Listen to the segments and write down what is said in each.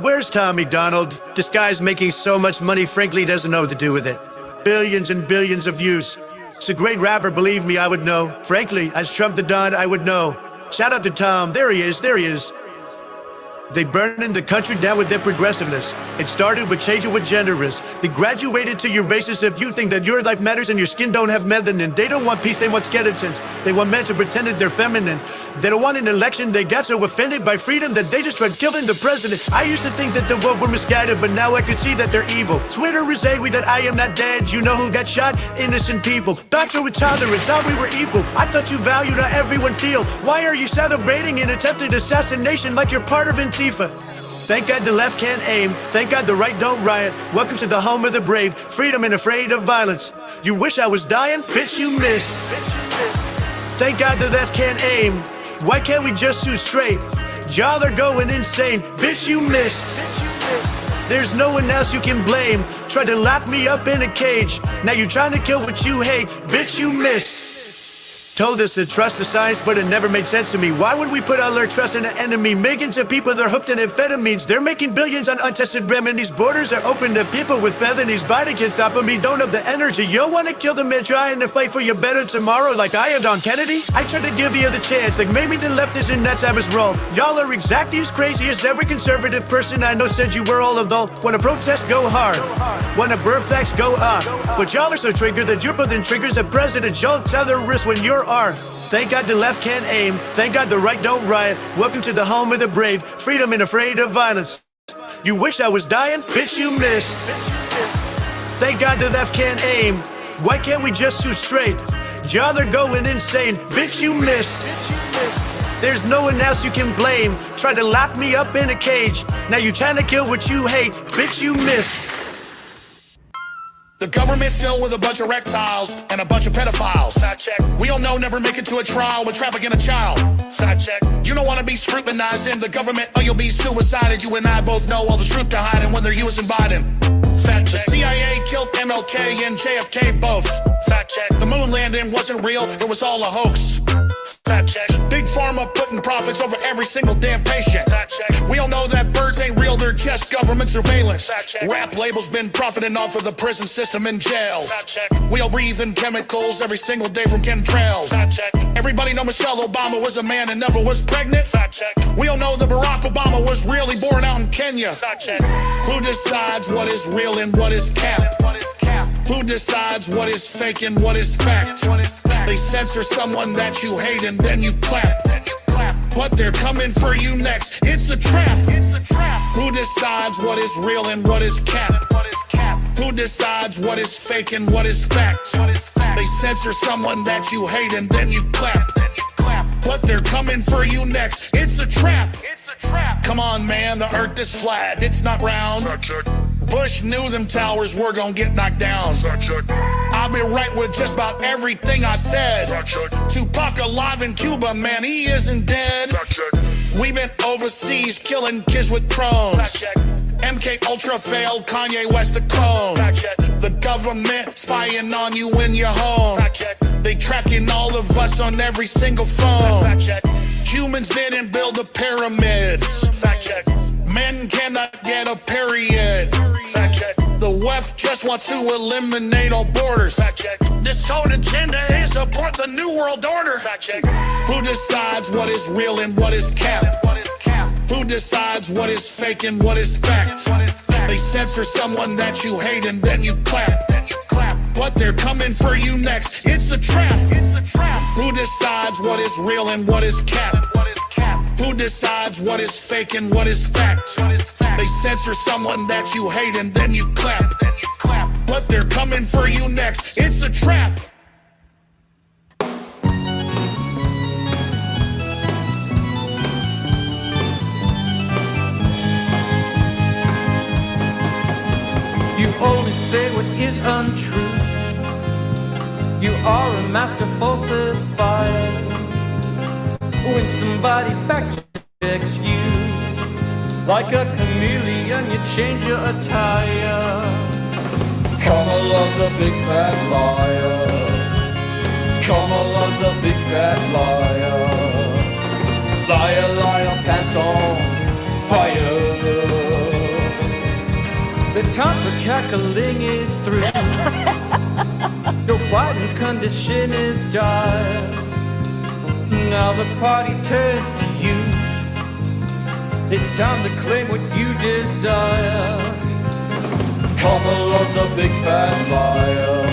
Where's Tom McDonald? This guy's making so much money, frankly, he doesn't know what to do with it. Billions and billions of views. He's a great rapper, believe me, I would know. Frankly, as Trump the Don, I would know. Shout out to Tom, there he is. They burning the country down with their progressiveness. It started with changing what gender is. They graduated to your racism. You think that your life matters and your skin don't have melanin. They don't want peace, they want skeletons. They want men to pretend that they're feminine. They don't want an election. They got so offended by freedom that they just tried killing the president. I used to think that the world were misguided, but now I can see that they're evil. Twitter is angry that I am not dead. You know who got shot? Innocent people. Thought you were tolerant, thought we were equal. I thought you valued how everyone feel. Why are you celebrating an attempted assassination like you're part of Antifa? Thank God the left can't aim. Thank God the right don't riot. Welcome to the home of the brave. Freedom and afraid of violence. You wish I was dying? Bitch, you missed. Thank God the left can't aim. Why can't we just shoot straight? Y'all are going insane. Bitch, you missed. There's no one else you can blame. Tried to lock me up in a cage. Now you're trying to kill what you hate. Bitch, you missed. Told us to trust the science, but it never made sense to me. Why would we put all our trust in an enemy? Millions of people, they're hooked in amphetamines. They're making billions on untested remedies. Borders are open to people with felonies. Biden can't stop them, he don't have the energy. You don't wanna kill the man trying to fight for your better tomorrow like I am Don Kennedy? I tried to give you the chance, like maybe the left isn't nuts, I was wrong. Y'all are exactly as crazy as every conservative person I know said you were all alone. Wanna protest, go hard. Wanna birth facts, go up. But y'all are so triggered that you're pulling triggers at President. Y'all tell their wrist when you're armed. Thank God the left can't aim. Thank God the right don't riot. Welcome to the home of the brave. Freedom and afraid of violence. You wish I was dying? Bitch, you missed. Thank God the left can't aim. Why can't we just shoot straight? Y'all are going insane. Bitch, you missed. There's no one else you can blame. Tried to lock me up in a cage. Now you trying to kill what you hate. Bitch, you missed. The government filled with a bunch of reptiles and a bunch of pedophiles. Side check. We don't know, never make it to a trial with trafficking a child. Side check. You don't want to be scrutinized in the government or you'll be suicided. You and I both know all the truth to hide and whether you was in Biden. Fact check. The CIA killed MLK and JFK both. Fact check. The moon landing wasn't real, it was all a hoax. Fact check. Big Pharma putting profits over every single damn patient. Fact check. We all know that birds ain't real, they're just government surveillance. Fact check. Rap labels been profiting off of the prison system and jails. Fact check. We all breathe in chemicals every single day from chemtrails. Fact check. Everybody know Michelle Obama was a man and never was pregnant. Fact check. We all know that Barack Obama was really born out in Kenya. Fact check. Who decides what is real and what is cap? Who decides what is fake and what is fact? They censor someone that you hate and then you clap. But they're coming for you next. It's a trap. Who decides what is real and what is cap? Who decides what is fake and what is fact? They censor someone that you hate and then you clap. But they're coming for you next. It's a trap. Come on, man, the earth is flat. It's not round. Bush knew them towers were gonna get knocked down. I'll be right with just about everything I said. Tupac alive in Cuba, man, he isn't dead. We've been overseas killing kids with drones. MK Ultra failed, Kanye West a clone. The government spying on you when you're home. They tracking all of us on every single phone. Humans didn't build the pyramids. Men cannot get a period. The left just wants to eliminate all borders. This whole agenda is abort the new world order. Who decides what is real and what is cap? Who decides what is fake and what is fact? They censor someone that you hate and then you clap. But they're coming for you next. It's a trap. Who decides what is real and what is cap? Who decides what is fake and what is fact? They censor someone that you hate and then you clap. But they're coming for you next. It's a trap. You always say what is untrue. You are a master falsifier. When somebody fact checks you, like a chameleon, you change your attire. Kamala's a big fat liar. Kamala's a big fat liar. Liar, liar, pants on fire. time for cackling is through. Joe Biden's condition is dire. Now the party turns to you. It's time to claim what you desire. Kamala's a big fat liar.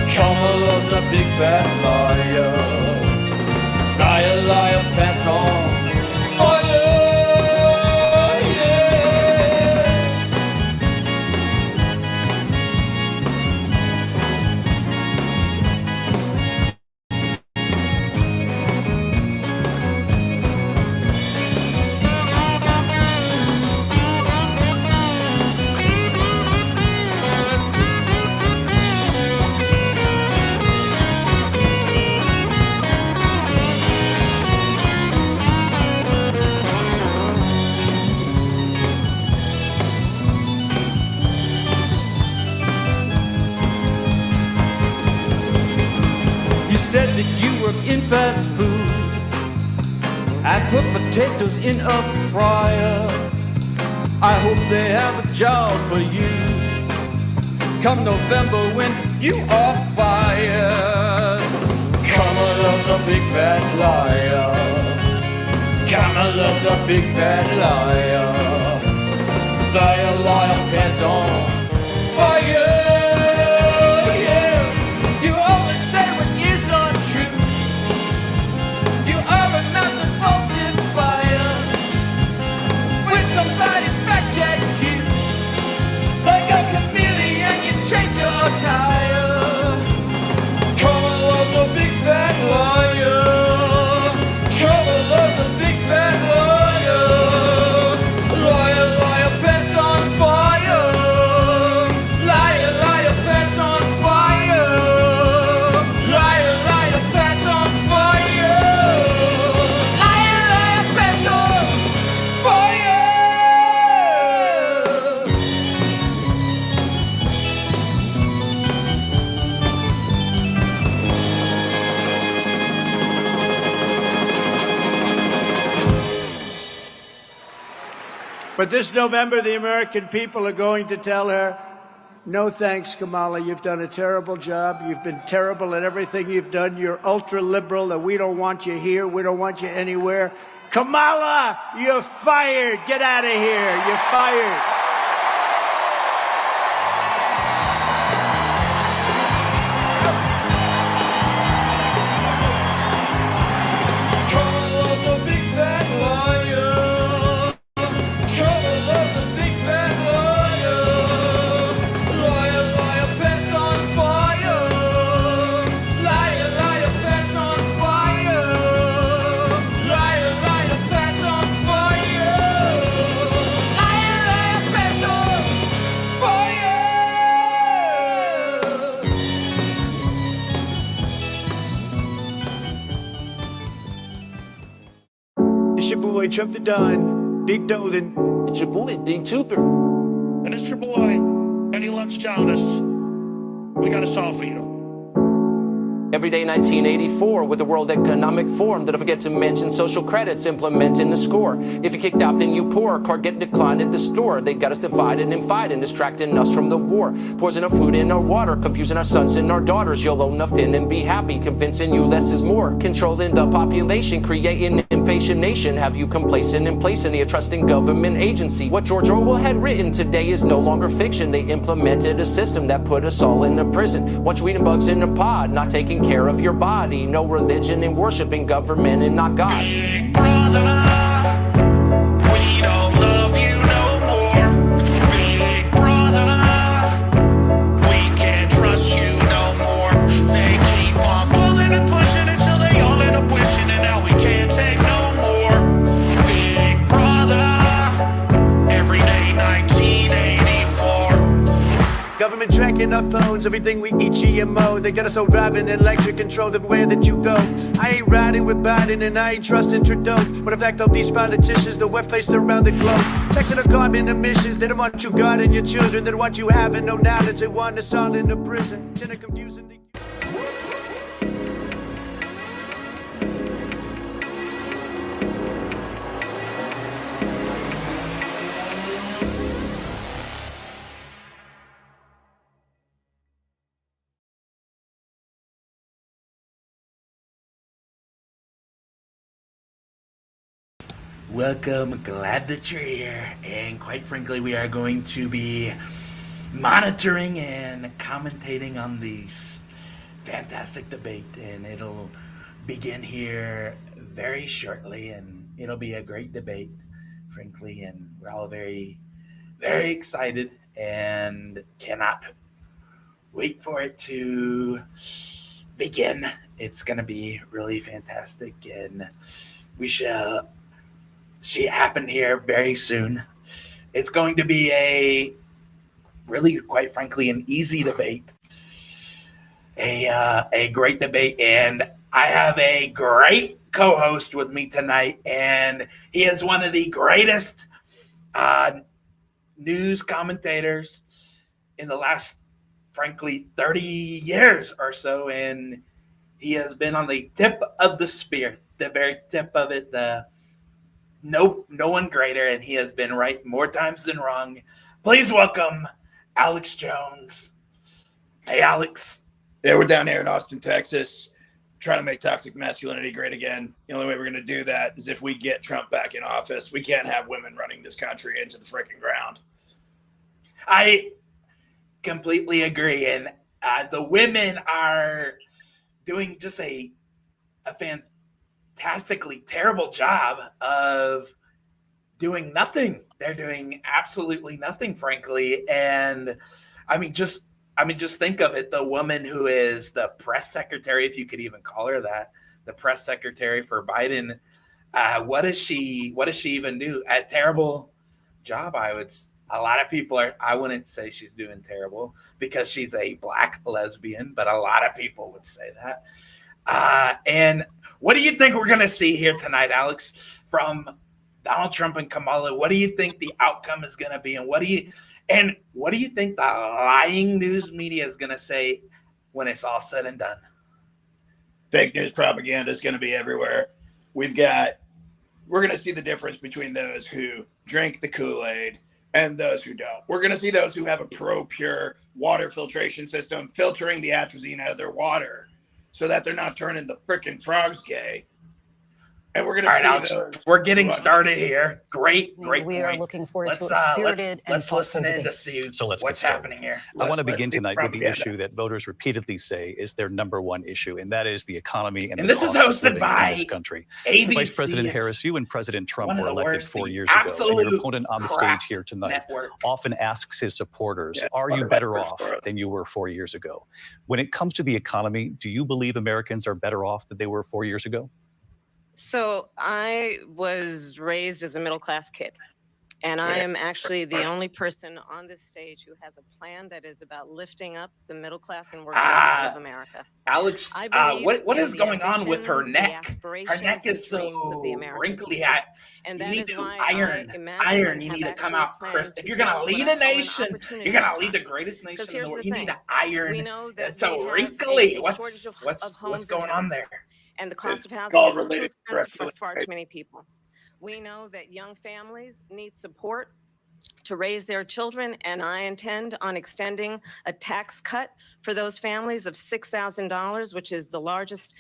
Kamala's a big fat liar. Liar, liar, pants on fire. You said that you work in fast food and put potatoes in a fryer. I hope they have a job for you come November when you are fired. Kamala's a big fat liar. Kamala's a big fat liar. Liar, liar, pants on fire. You always say what is untrue. You are a master falsifier. When somebody fact checks you, like a chameleon, you change your attire. Kamala's a big fat liar. Kamala's a big fat liar. Liar, liar, pants on fire. Liar, liar, pants on fire. Liar, liar, pants on fire. Liar, liar, pants on fire. But this November, the American people are going to tell her, no thanks, Kamala. You've done a terrible job. You've been terrible at everything you've done. You're ultra-liberal, and we don't want you here. We don't want you anywhere. Kamala, you're fired. Get out of here. You're fired. Kamala's a big fat liar. Kamala's a big fat liar. Liar, liar, pants on fire. Liar, liar, pants on fire. Liar, liar, pants on fire. Liar, liar, pants on fire. It's your boy, Trump the Don. Big Dolan. It's your boy, Big Tuper. And it's your boy, Eddie Lux Jonas. We got a song for you. Every day 1984 with the World Economic Forum. Did I forget to mention social credits implementing the score? If you're kicked out, then you poor. Card get declined at the store. They got us divided and fighting, distracting us from the war. Poison our food in our water, confusing our sons and our daughters. You'll own nothing and be happy, convincing you less is more. Controlling the population, creating an impatient nation. Have you complacent in placing the trusting government agency? What George Orwell had written today is no longer fiction. They implemented a system that put us all in a prison. Watch weeding bugs in a pod, not taking care of your body. No religion and worshiping government and not God. Big brother, we don't love you no more. Big brother, we can't trust you no more. They keep on pulling and pushing until they all end up wishing, and now we can't take no more. Big brother, every day 1984. Government tracking our phones, everything we eat GMO. They got us all driving electric control everywhere that you go. I ain't riding with Biden and I ain't trusting Trudeau. But in fact, all these politicians, the web faced around the globe. Taxing the carbon emissions, they don't want you guarding your children. They don't want you having no knowledge, they want us all in the prison. Gender confusing the Welcome, glad that you're here, and quite frankly, we are going to be monitoring and commentating on this fantastic debate, and it'll begin here very shortly, and it'll be a great debate, frankly, and we're all very, very excited and cannot wait for it to begin. It's going to be really fantastic, and we shall see it happen here very soon. It's going to be a really, quite frankly, an easy debate, a great debate, and I have a great co-host with me tonight, and he is one of the greatest news commentators in the last, frankly, 30 years or so, and he has been on the tip of the spear, the very tip of it, no one greater, and he has been right more times than wrong. Please welcome Alex Jones. Hey, Alex. Yeah, we're down here in Austin, Texas, trying to make toxic masculinity great again. The only way we're going to do that is if we get Trump back in office. We can't have women running this country into the freaking ground. I completely agree, and the women are doing just a fantastically terrible job of doing nothing. They're doing absolutely nothing, frankly. And just think of it. The woman who is the press secretary, if you could even call her that, the press secretary for Biden. What does she even do? A terrible job. A lot of people I wouldn't say she's doing terrible because she's a black lesbian, but a lot of people would say that. And what do you think we're going to see here tonight, Alex, from Donald Trump and Kamala? What do you think the outcome is going to be? And what do you think the lying news media is going to say when it's all said and done? Fake news propaganda is going to be everywhere. We're going to see the difference between those who drink the Kool-Aid and those who don't. We're going to see those who have a pure water filtration system filtering the atrazine out of their water so that they're not turning the freaking frogs gay. And we're going to see those. We're getting started here. Great We point. are looking forward to a spirited and let's listen in to see what's happening here. I want to begin tonight with the issue that voters repeatedly say is their number one issue, and that is the economy and the this is cost of hosted living by in this country. ABC. Vice President Harris, you and President Trump were elected 4 years ago, and absolute your opponent on the stage here tonight network often asks his supporters, are you better off than you were 4 years ago? When it comes to the economy, do you believe Americans are better off than they were 4 years ago? So I was raised as a middle-class kid, and I am actually the only person on this stage who has a plan that is about lifting up the middle class and working class of America. Alex, what is going on with her neck? Her neck is so wrinkly. And you that need is to why iron. You need to come out crisp. If you're going to lead a nation, you're going to lead the greatest nation in the world. You need to iron. It's so wrinkly. What's going on there? And the cost of housing is too expensive for far too many people. We know that young families need support to raise their children, and I intend on extending a tax cut for those families of $6,000, which is the largest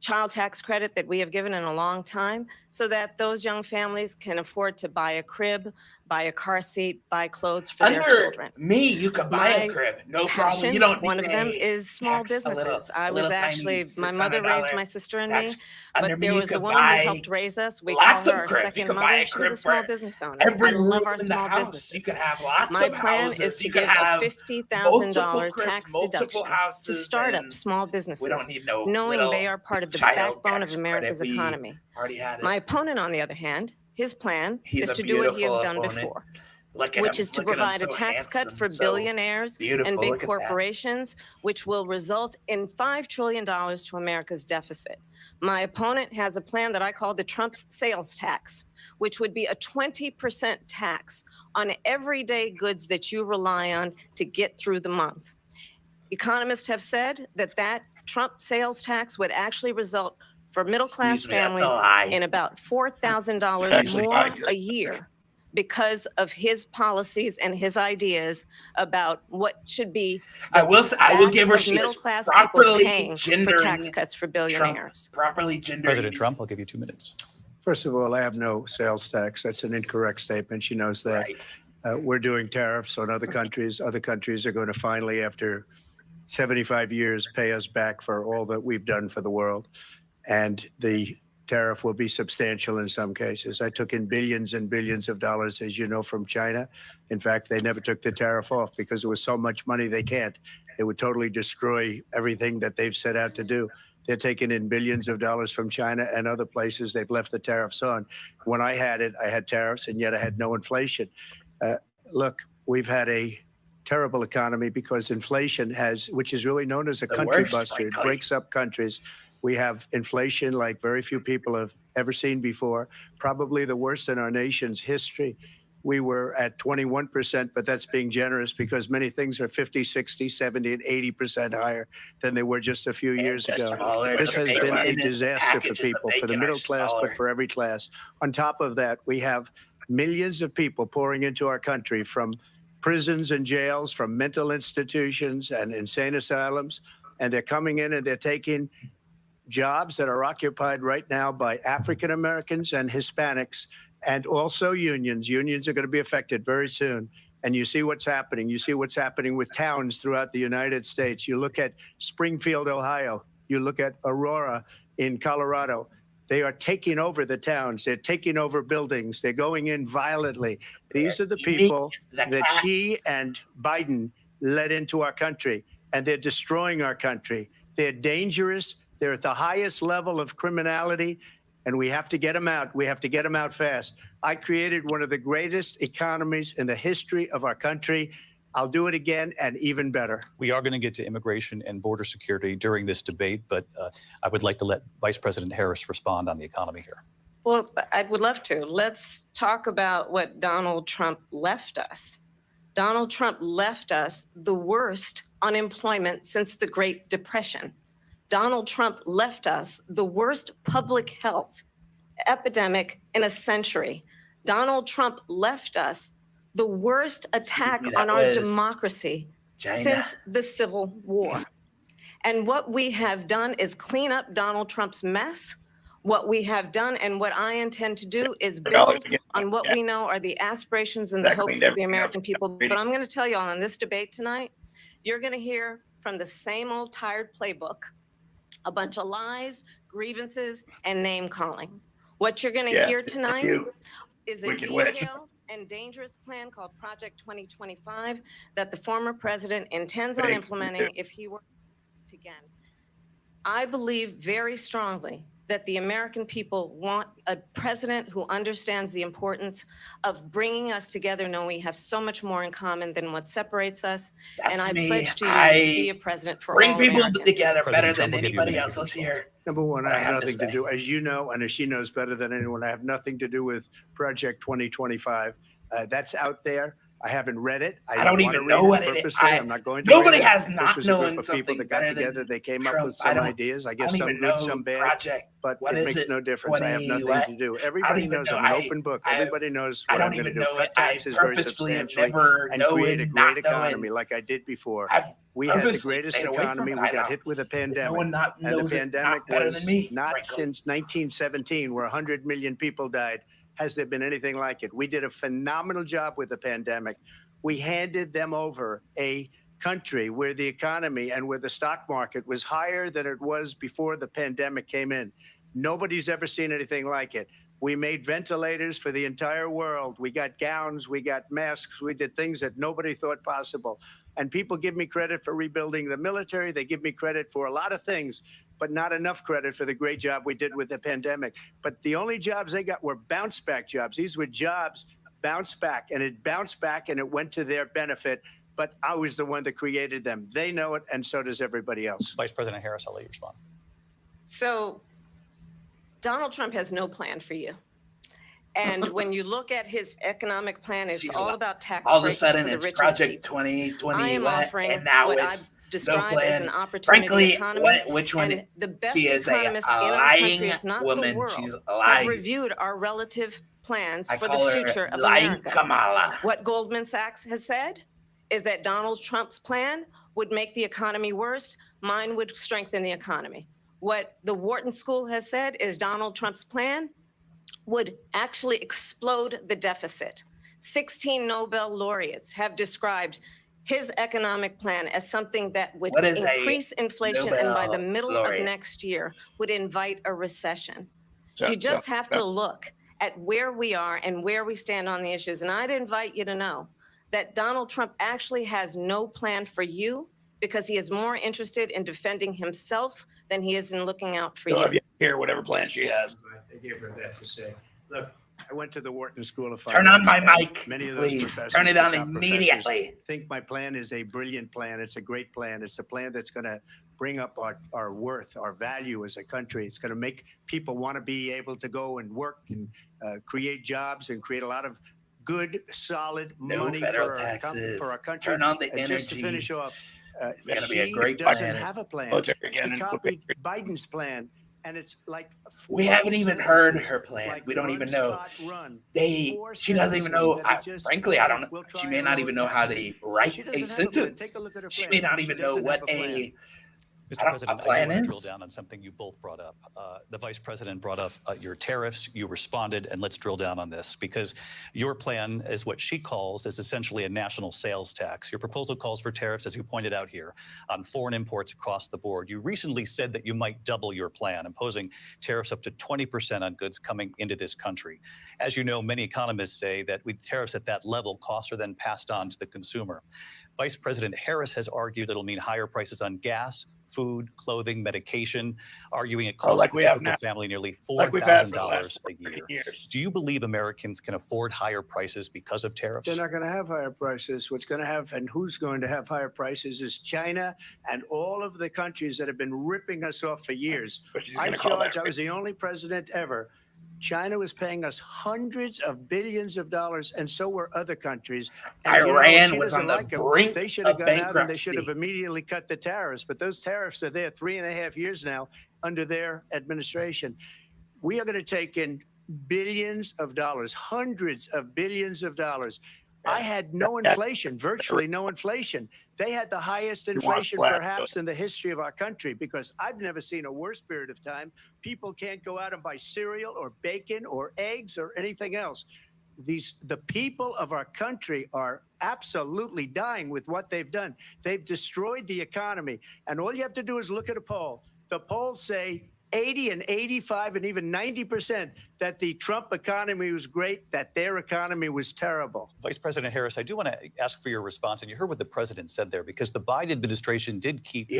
child tax credit that we have given in a long time, so that those young families can afford to buy a crib, buy a car seat, buy clothes for their children. Me, you could buy a crib, no problem. You don't need one of them is small businesses. I was actually, my mother raised my sister and me, but there was a woman who helped raise us. We call her our second mother. She's a small business owner. I love our small businesses. You could have lots my of plan houses. is to you give have a $50,000 cribs, tax deduction to start up small businesses, we don't need no knowing they are part of the backbone of America's economy. Already had it. My opponent, on the other hand, his plan is to do what he has done before, which is to provide a tax cut for billionaires and big corporations, which will result in $5 trillion to America's deficit. My opponent has a plan that I call the Trump sales tax, which would be a 20% tax on everyday goods that you rely on to get through the month. Economists have said that Trump sales tax would actually result for middle-class families in about $4,000 more a year because of his policies and his ideas about what should be. I will give her middle-class properly people paying for tax cuts for billionaires. Properly gendering. President Trump, I'll give you 2 minutes. First of all, I have no sales tax. That's an incorrect statement. She knows that. Right. We're doing tariffs on other countries. Other countries are going to finally, after 75 years, pay us back for all that we've done for the world. And the tariff will be substantial in some cases. I took in billions and billions of dollars, as you know, from China. In fact, they never took the tariff off because it was so much money they can't. It would totally destroy everything that they've set out to do. They're taking in billions of dollars from China and other places. They've left the tariffs on. When I had it, I had tariffs, and yet I had no inflation. Look, we've had a terrible economy because inflation has, which is really known as a country buster. It breaks up countries. We have inflation like very few people have ever seen before, probably the worst in our nation's history. We were at 21%, but that's being generous because many things are 50, 60, 70, and 80% higher than they were just a few years ago. This has been a disaster for people, for the middle class, but for every class. On top of that, we have millions of people pouring into our country from prisons and jails, from mental institutions and insane asylums, and they're coming in and they're taking jobs that are occupied right now by African Americans and Hispanics, and also unions. Unions are going to be affected very soon. And you see what's happening. You see what's happening with towns throughout the United States. You look at Springfield, Ohio. You look at Aurora in Colorado. They are taking over the towns. They're taking over buildings. They're going in violently. These are the people that Xi and Biden led into our country, and they're destroying our country. They're dangerous. They're at the highest level of criminality, and we have to get them out. We have to get them out fast. I created one of the greatest economies in the history of our country. I'll do it again and even better. We are going to get to immigration and border security during this debate, but I would like to let Vice President Harris respond on the economy here. Well, I would love to. Let's talk about what Donald Trump left us. Donald Trump left us the worst unemployment since the Great Depression. Donald Trump left us the worst public health epidemic in a century. Donald Trump left us the worst attack on our democracy since the Civil War. And what we have done is clean up Donald Trump's mess. What we have done and what I intend to do is build on what we know are the aspirations and the hopes of the American people. But I'm going to tell you all in this debate tonight, you're going to hear from the same old tired playbook, a bunch of lies, grievances, and name calling. What you're going to hear tonight is a detailed and dangerous plan called Project 2025 that the former president intends on implementing if he were again. I believe very strongly that the American people want a president who understands the importance of bringing us together, knowing we have so much more in common than what separates us. And I pledge to you to be a president for all Bring people Americans. Together better than anybody else. Let's hear. Number one, I have nothing to do, as you know, and as she knows better than anyone, I have nothing to do with Project 2025. That's out there. I haven't read it. I don't even know what it is. I'm not going to. Nobody has not known something. This was a group of people that got together. They came up with some ideas. I guess some good, some bad. But it makes no difference. I have nothing to do. Everybody knows I'm an open book. Everybody knows what I'm going to do. Cut taxes very substantially and create a great economy like I did before. We had the greatest economy. We got hit with a pandemic. And the pandemic was not since 1917, where 100 million people died. Has there been anything like it? We did a phenomenal job with the pandemic. We handed them over a country where the economy and where the stock market was higher than it was before the pandemic came in. Nobody's ever seen anything like it. We made ventilators for the entire world. We got gowns, we got masks, we did things that nobody thought possible. And people give me credit for rebuilding the military. They give me credit for a lot of things, but not enough credit for the great job we did with the pandemic. But the only jobs they got were bounce back jobs. These were jobs bounced back, and it bounced back and it went to their benefit. But I was the one that created them. They know it, and so does everybody else. Vice President Harris, I'll let you respond. So Donald Trump has no plan for you. And when you look at his economic plan, it's all about tax breaks. All of a sudden, for the it's richest Project people. 2020, I am offering and now what it's I've described as an opportunity Frankly, economy. which one? And the best She is a economists in our lying country, if not woman. the world, She's have lying. reviewed our relative plans I for call the her future of lying America. Kamala. What Goldman Sachs has said is that Donald Trump's plan would make the economy worse. Mine would strengthen the economy. What the Wharton School has said is Donald Trump's plan would actually explode the deficit. 16 Nobel laureates have described his economic plan as something that would increase inflation and by the middle of next year would invite a recession. You just have to look at where we are and where we stand on the issues. And I'd invite you to know that Donald Trump actually has no plan for you because he is more interested in defending himself than he is in looking out for you. Hear whatever plan she has. I gave her that to say. Look, I went to the Wharton School of Finance. Turn on my mic, many of those please. Turn it on immediately. Think my plan is a brilliant plan. It's a great plan. It's a plan that's going to bring up our worth, our value as a country. It's going to make people want to be able to go and work and create jobs and create a lot of good, solid money for our country. Turn on the energy. Just to finish off, it's going to be a great plan. Doesn't have a plan. She copied Biden's plan. And it's like we haven't even heard her plan. Like we don't even know. She doesn't even know. Frankly, I don't know. She may not even know how to write a sentence. She may not even know what a Mr. President, I want to drill down on something you both brought up. The Vice President brought up your tariffs. You responded, and let's drill down on this because your plan is what she calls is essentially a national sales tax. Your proposal calls for tariffs, as you pointed out here, on foreign imports across the board. You recently said that you might double your plan, imposing tariffs up to 20% on goods coming into this country. As you know, many economists say that with tariffs at that level, costs are then passed on to the consumer. Vice President Harris has argued it'll mean higher prices on gas, food, clothing, medication, arguing it costs the typical family nearly $4,000 a year. Do you believe Americans can afford higher prices because of tariffs? They're not going to have higher prices. What's going to have and who's going to have higher prices is China and all of the countries that have been ripping us off for years. I was the only president ever. China was paying us hundreds of billions of dollars, and so were other countries. And, Iran was on the brink They should have of gone out and they bankruptcy. should have immediately cut the tariffs. But those tariffs are there 3.5 years now under their administration. We are going to take in billions of dollars, hundreds of billions of dollars. I had no inflation, virtually no inflation. They had the highest inflation perhaps in the history of our country because I've never seen a worse period of time. People can't go out and buy cereal or bacon or eggs or anything else. The people of our country are absolutely dying with what they've done. They've destroyed the economy. And all you have to do is look at a poll. The polls say 80 and 85 and even 90% that the Trump economy was great, that their economy was terrible. Vice President Harris, I do want to ask for your response. And you heard what the president said there, because the Biden administration did keep a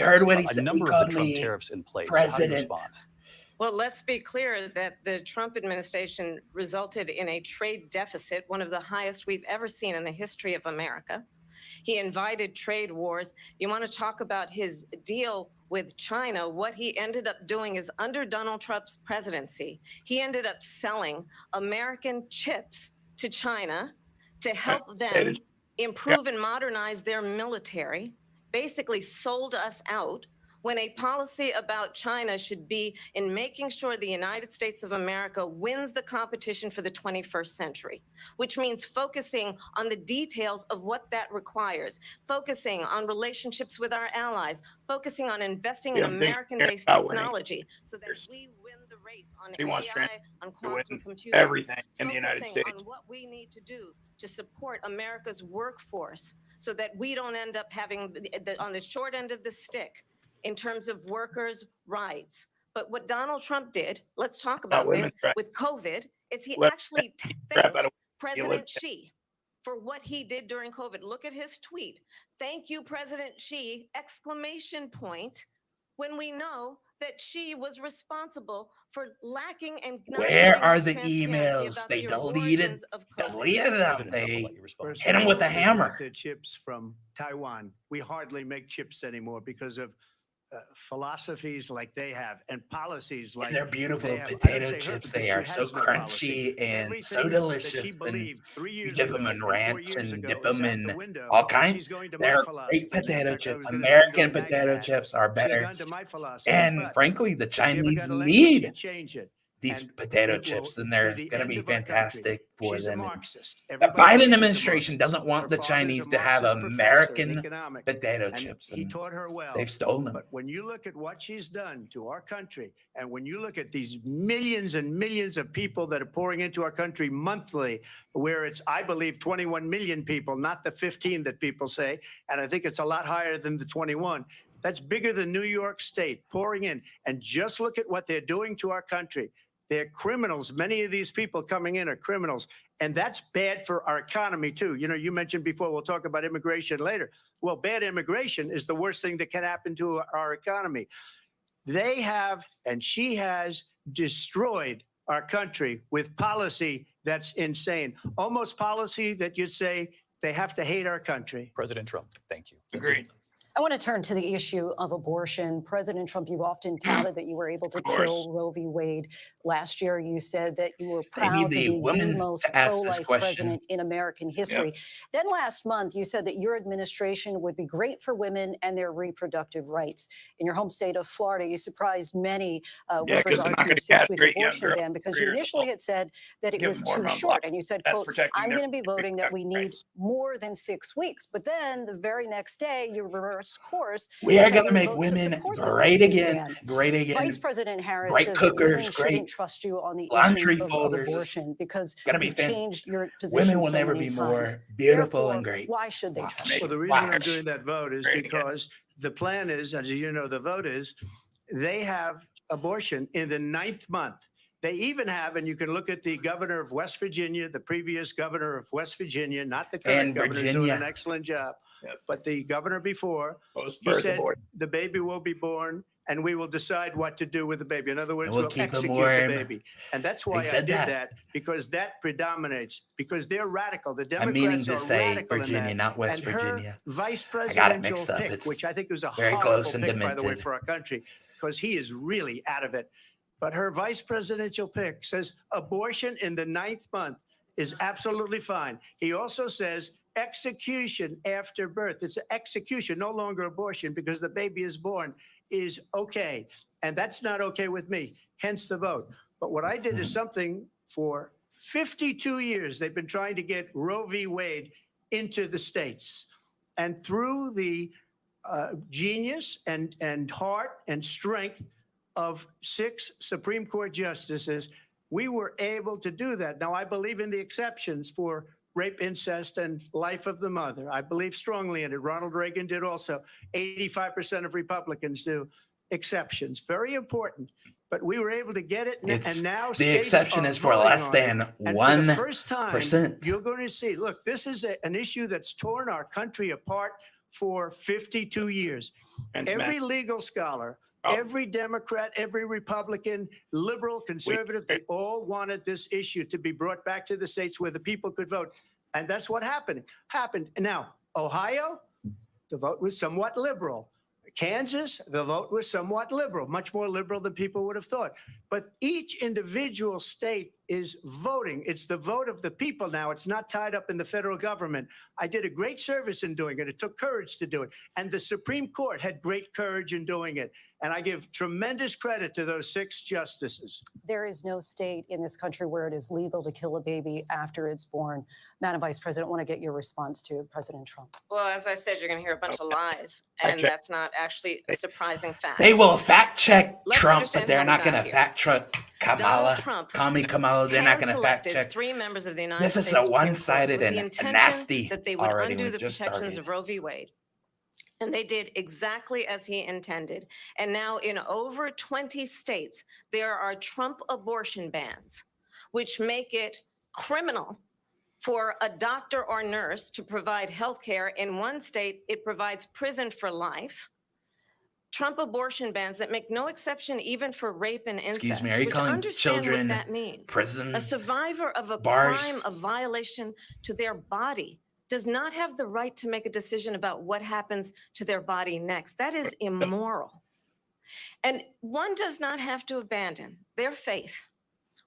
number of the Trump tariffs in place. How do you respond? Well, let's be clear that the Trump administration resulted in a trade deficit, one of the highest we've ever seen in the history of America. He invited trade wars. You want to talk about his deal with China? What he ended up doing is under Donald Trump's presidency, he ended up selling American chips to China to help them improve and modernize their military, basically sold us out, when a policy about China should be in making sure the United States of America wins the competition for the 21st century, which means focusing on the details of what that requires, focusing on relationships with our allies, focusing on investing in American-based technology so that we win the race on AI, on quantum computing, everything in the United States. On what we need to do to support America's workforce so that we don't end up having on the short end of the stick in terms of workers' rights. But what Donald Trump did, let's talk about this, with COVID, is he actually thanked President Xi for what he did during COVID. Look at his tweet. Thank you, President Xi, exclamation point, when we know that Xi was responsible for lacking and where are the emails? They deleted them. They hit him with a hammer. The chips from Taiwan. We hardly make chips anymore because of philosophies like they have and policies like they're beautiful potato chips. They are so crunchy and so delicious. And you dip them in ranch and dip them in all kinds. They're great potato chips. American potato chips are better. And frankly, the Chinese need these And potato it chips, will and they're be the going to end be of our country. fantastic for She's a them. Marxist. The Everybody Biden knows she's a administration Marxist. doesn't want Her the father's Chinese a to have Marxist professor in American economics, potato and chips, he and taught her well. they've stolen them. But when you look at what she's done to our country, and when you look at these millions and millions of people that are pouring into our country monthly, where it's, I believe, 21 million people, not the 15 that people say, and I think it's a lot higher than the 21. That's bigger than New York State pouring in. And just look at what they're doing to our country. They're criminals. Many of these people coming in are criminals. And that's bad for our economy, too. You know, you mentioned before, we'll talk about immigration later. Well, bad immigration is the worst thing that can happen to our economy. They have, and she has, destroyed our country with policy that's insane. Almost policy that you'd say they have to hate our country. President Trump, thank you. Agreed. I want to turn to the issue of abortion. President Trump, you've often touted that you were able to kill Roe v. Wade. Last year, you said that you were proud to be the most pro-life president in American history. Yep. Then last month, you said that your administration would be great for women and their reproductive rights. In your home state of Florida, you surprised many with regard to your 6-week abortion ban, because you initially had said that it was too short. And you said, quote, I'm going to be voting that we need more than 6 weeks. But then the very next day, you reversed course. We are going to make women great again, great again. Vice President Harris great says cookers, that great trust you on the laundry issue folders. of abortion because you've changed your position. Women will never be more beautiful and great. Why should they trust you? Well, the reason I'm doing that vote is because the plan is, as you know, the vote is they have abortion in the 9th month. They even have, and you can look at the governor of West Virginia, the previous governor of West Virginia, not the current governor, who's doing an excellent job, but the governor before, he said the baby will be born and we will decide what to do with the baby. In other words, we'll execute the baby. And that's why I did that, because that predominates, because they're radical. The Democrats are radical Virginia, in that. not West and Virginia. Her vice presidential pick, It's which I think was a very horrible close and pick, demented. by the way, for our country, because he is really out of it. But her vice presidential pick says abortion in the 9th month is absolutely fine. He also says execution after birth. It's execution, no longer abortion, because the baby is born, is okay. And that's not okay with me, hence the vote. But what I did is something for 52 years. They've been trying to get Roe v. Wade into the states. And through the genius and heart and strength of 6 Supreme Court justices, we were able to do that. Now, I believe in the exceptions for rape, incest, and life of the mother. I believe strongly in it. Ronald Reagan did also. 85% of Republicans do. Exceptions, very important. But we were able to get it, and now the exception is for less than 1%. For the first time, you're going to see, look, this is an issue that's torn our country apart for 52 years. Every legal scholar, every Democrat, every Republican, liberal, conservative, they all wanted this issue to be brought back to the states where the people could vote. And that's what happened. Now, Ohio, the vote was somewhat liberal. Kansas, the vote was somewhat liberal, much more liberal than people would have thought. But each individual state is voting. It's the vote of the people now. It's not tied up in the federal government. I did a great service in doing it. It took courage to do it. And the Supreme Court had great courage in doing it. And I give tremendous credit to those 6 justices. There is no state in this country where it is legal to kill a baby after it's born. Madam Vice President, I want to get your response to President Trump. Well, as I said, you're going to hear a bunch of lies, and that's not actually a surprising fact. They will fact check Trump, but they're not going to fact check Kamala. Kamala, they're not going to fact check. 3 members of the United States. This is a one-sided and nasty. That they would undo the protections of Roe v. Wade. And they did exactly as he intended. And now in over 20 states, there are Trump abortion bans, which make it criminal for a doctor or nurse to provide health care. In one state, it provides prison for life. Trump abortion bans that make no exception even for rape and incest. Excuse me, are you calling children what that means? Prison? A survivor of a bars? crime of violation to their body does not have the right to make a decision about what happens to their body next. That is immoral. And one does not have to abandon their faith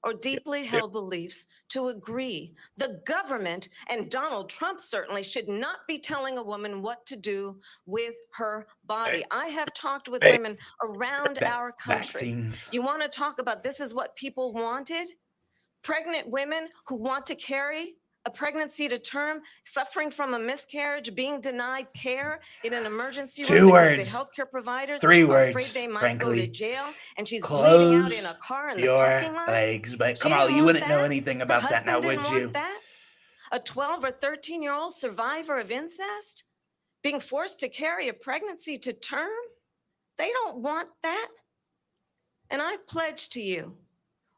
or deeply held beliefs to agree. The government and Donald Trump certainly should not be telling a woman what to do with her body. I have talked with women around our country. Vaccines. You want to talk about this is what people wanted? Pregnant women who want to carry a pregnancy to term, suffering from a miscarriage, being denied care in an emergency room because the healthcare providers are afraid they might go to jail, and she's bleeding out in a car in the parking lot. Legs, but Kamala, you wouldn't know anything about that now, would you? That? A 12 or 13-year-old survivor of incest being forced to carry a pregnancy to term? They don't want that. And I pledge to you,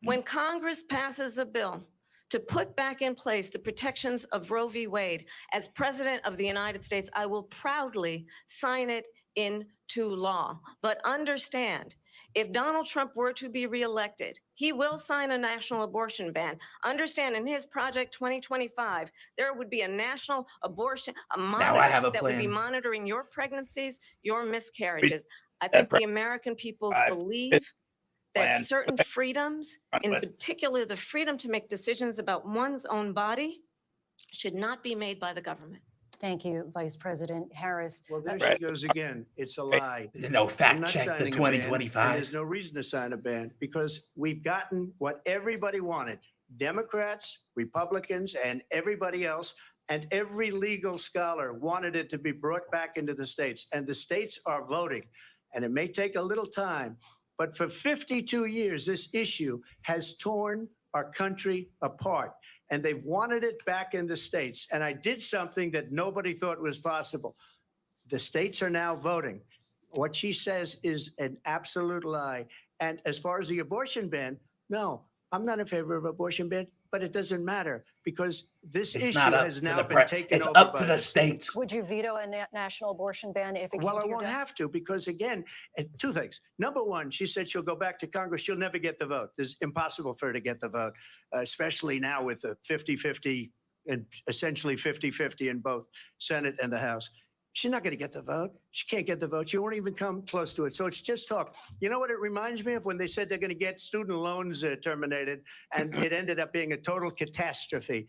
when Congress passes a bill to put back in place the protections of Roe v. Wade, as President of the United States, I will proudly sign it into law. But understand, if Donald Trump were to be reelected, he will sign a national abortion ban. Understand, in his Project 2025, there would be a national abortion, a monitor that would be monitoring your pregnancies, your miscarriages. I think the American people believe that certain freedoms, in particular the freedom to make decisions about one's own body, should not be made by the government. Thank you, Vice President Harris. Well, there she goes again. It's a lie. No, fact check the 2025. There's no reason to sign a ban because we've gotten what everybody wanted. Democrats, Republicans, and everybody else, and every legal scholar wanted it to be brought back into the states. And the states are voting. And it may take a little time, but for 52 years, this issue has torn our country apart, and they've wanted it back in the states. And I did something that nobody thought was possible. The states are now voting. What she says is an absolute lie. And as far as the abortion ban, no, I'm not in favor of abortion ban, but it doesn't matter because this issue has now been taken over. It's up to the states. Would you veto a national abortion ban if it came to your desk? Well, I won't have to because, again, two things. Number one, she said she'll go back to Congress. She'll never get the vote. It's impossible for her to get the vote, especially now with the 50-50 and essentially 50-50 in both Senate and the House. She's not going to get the vote. She can't get the vote. She won't even come close to it. So it's just talk. You know what it reminds me of? When they said they're going to get student loans terminated, and it ended up being a total catastrophe.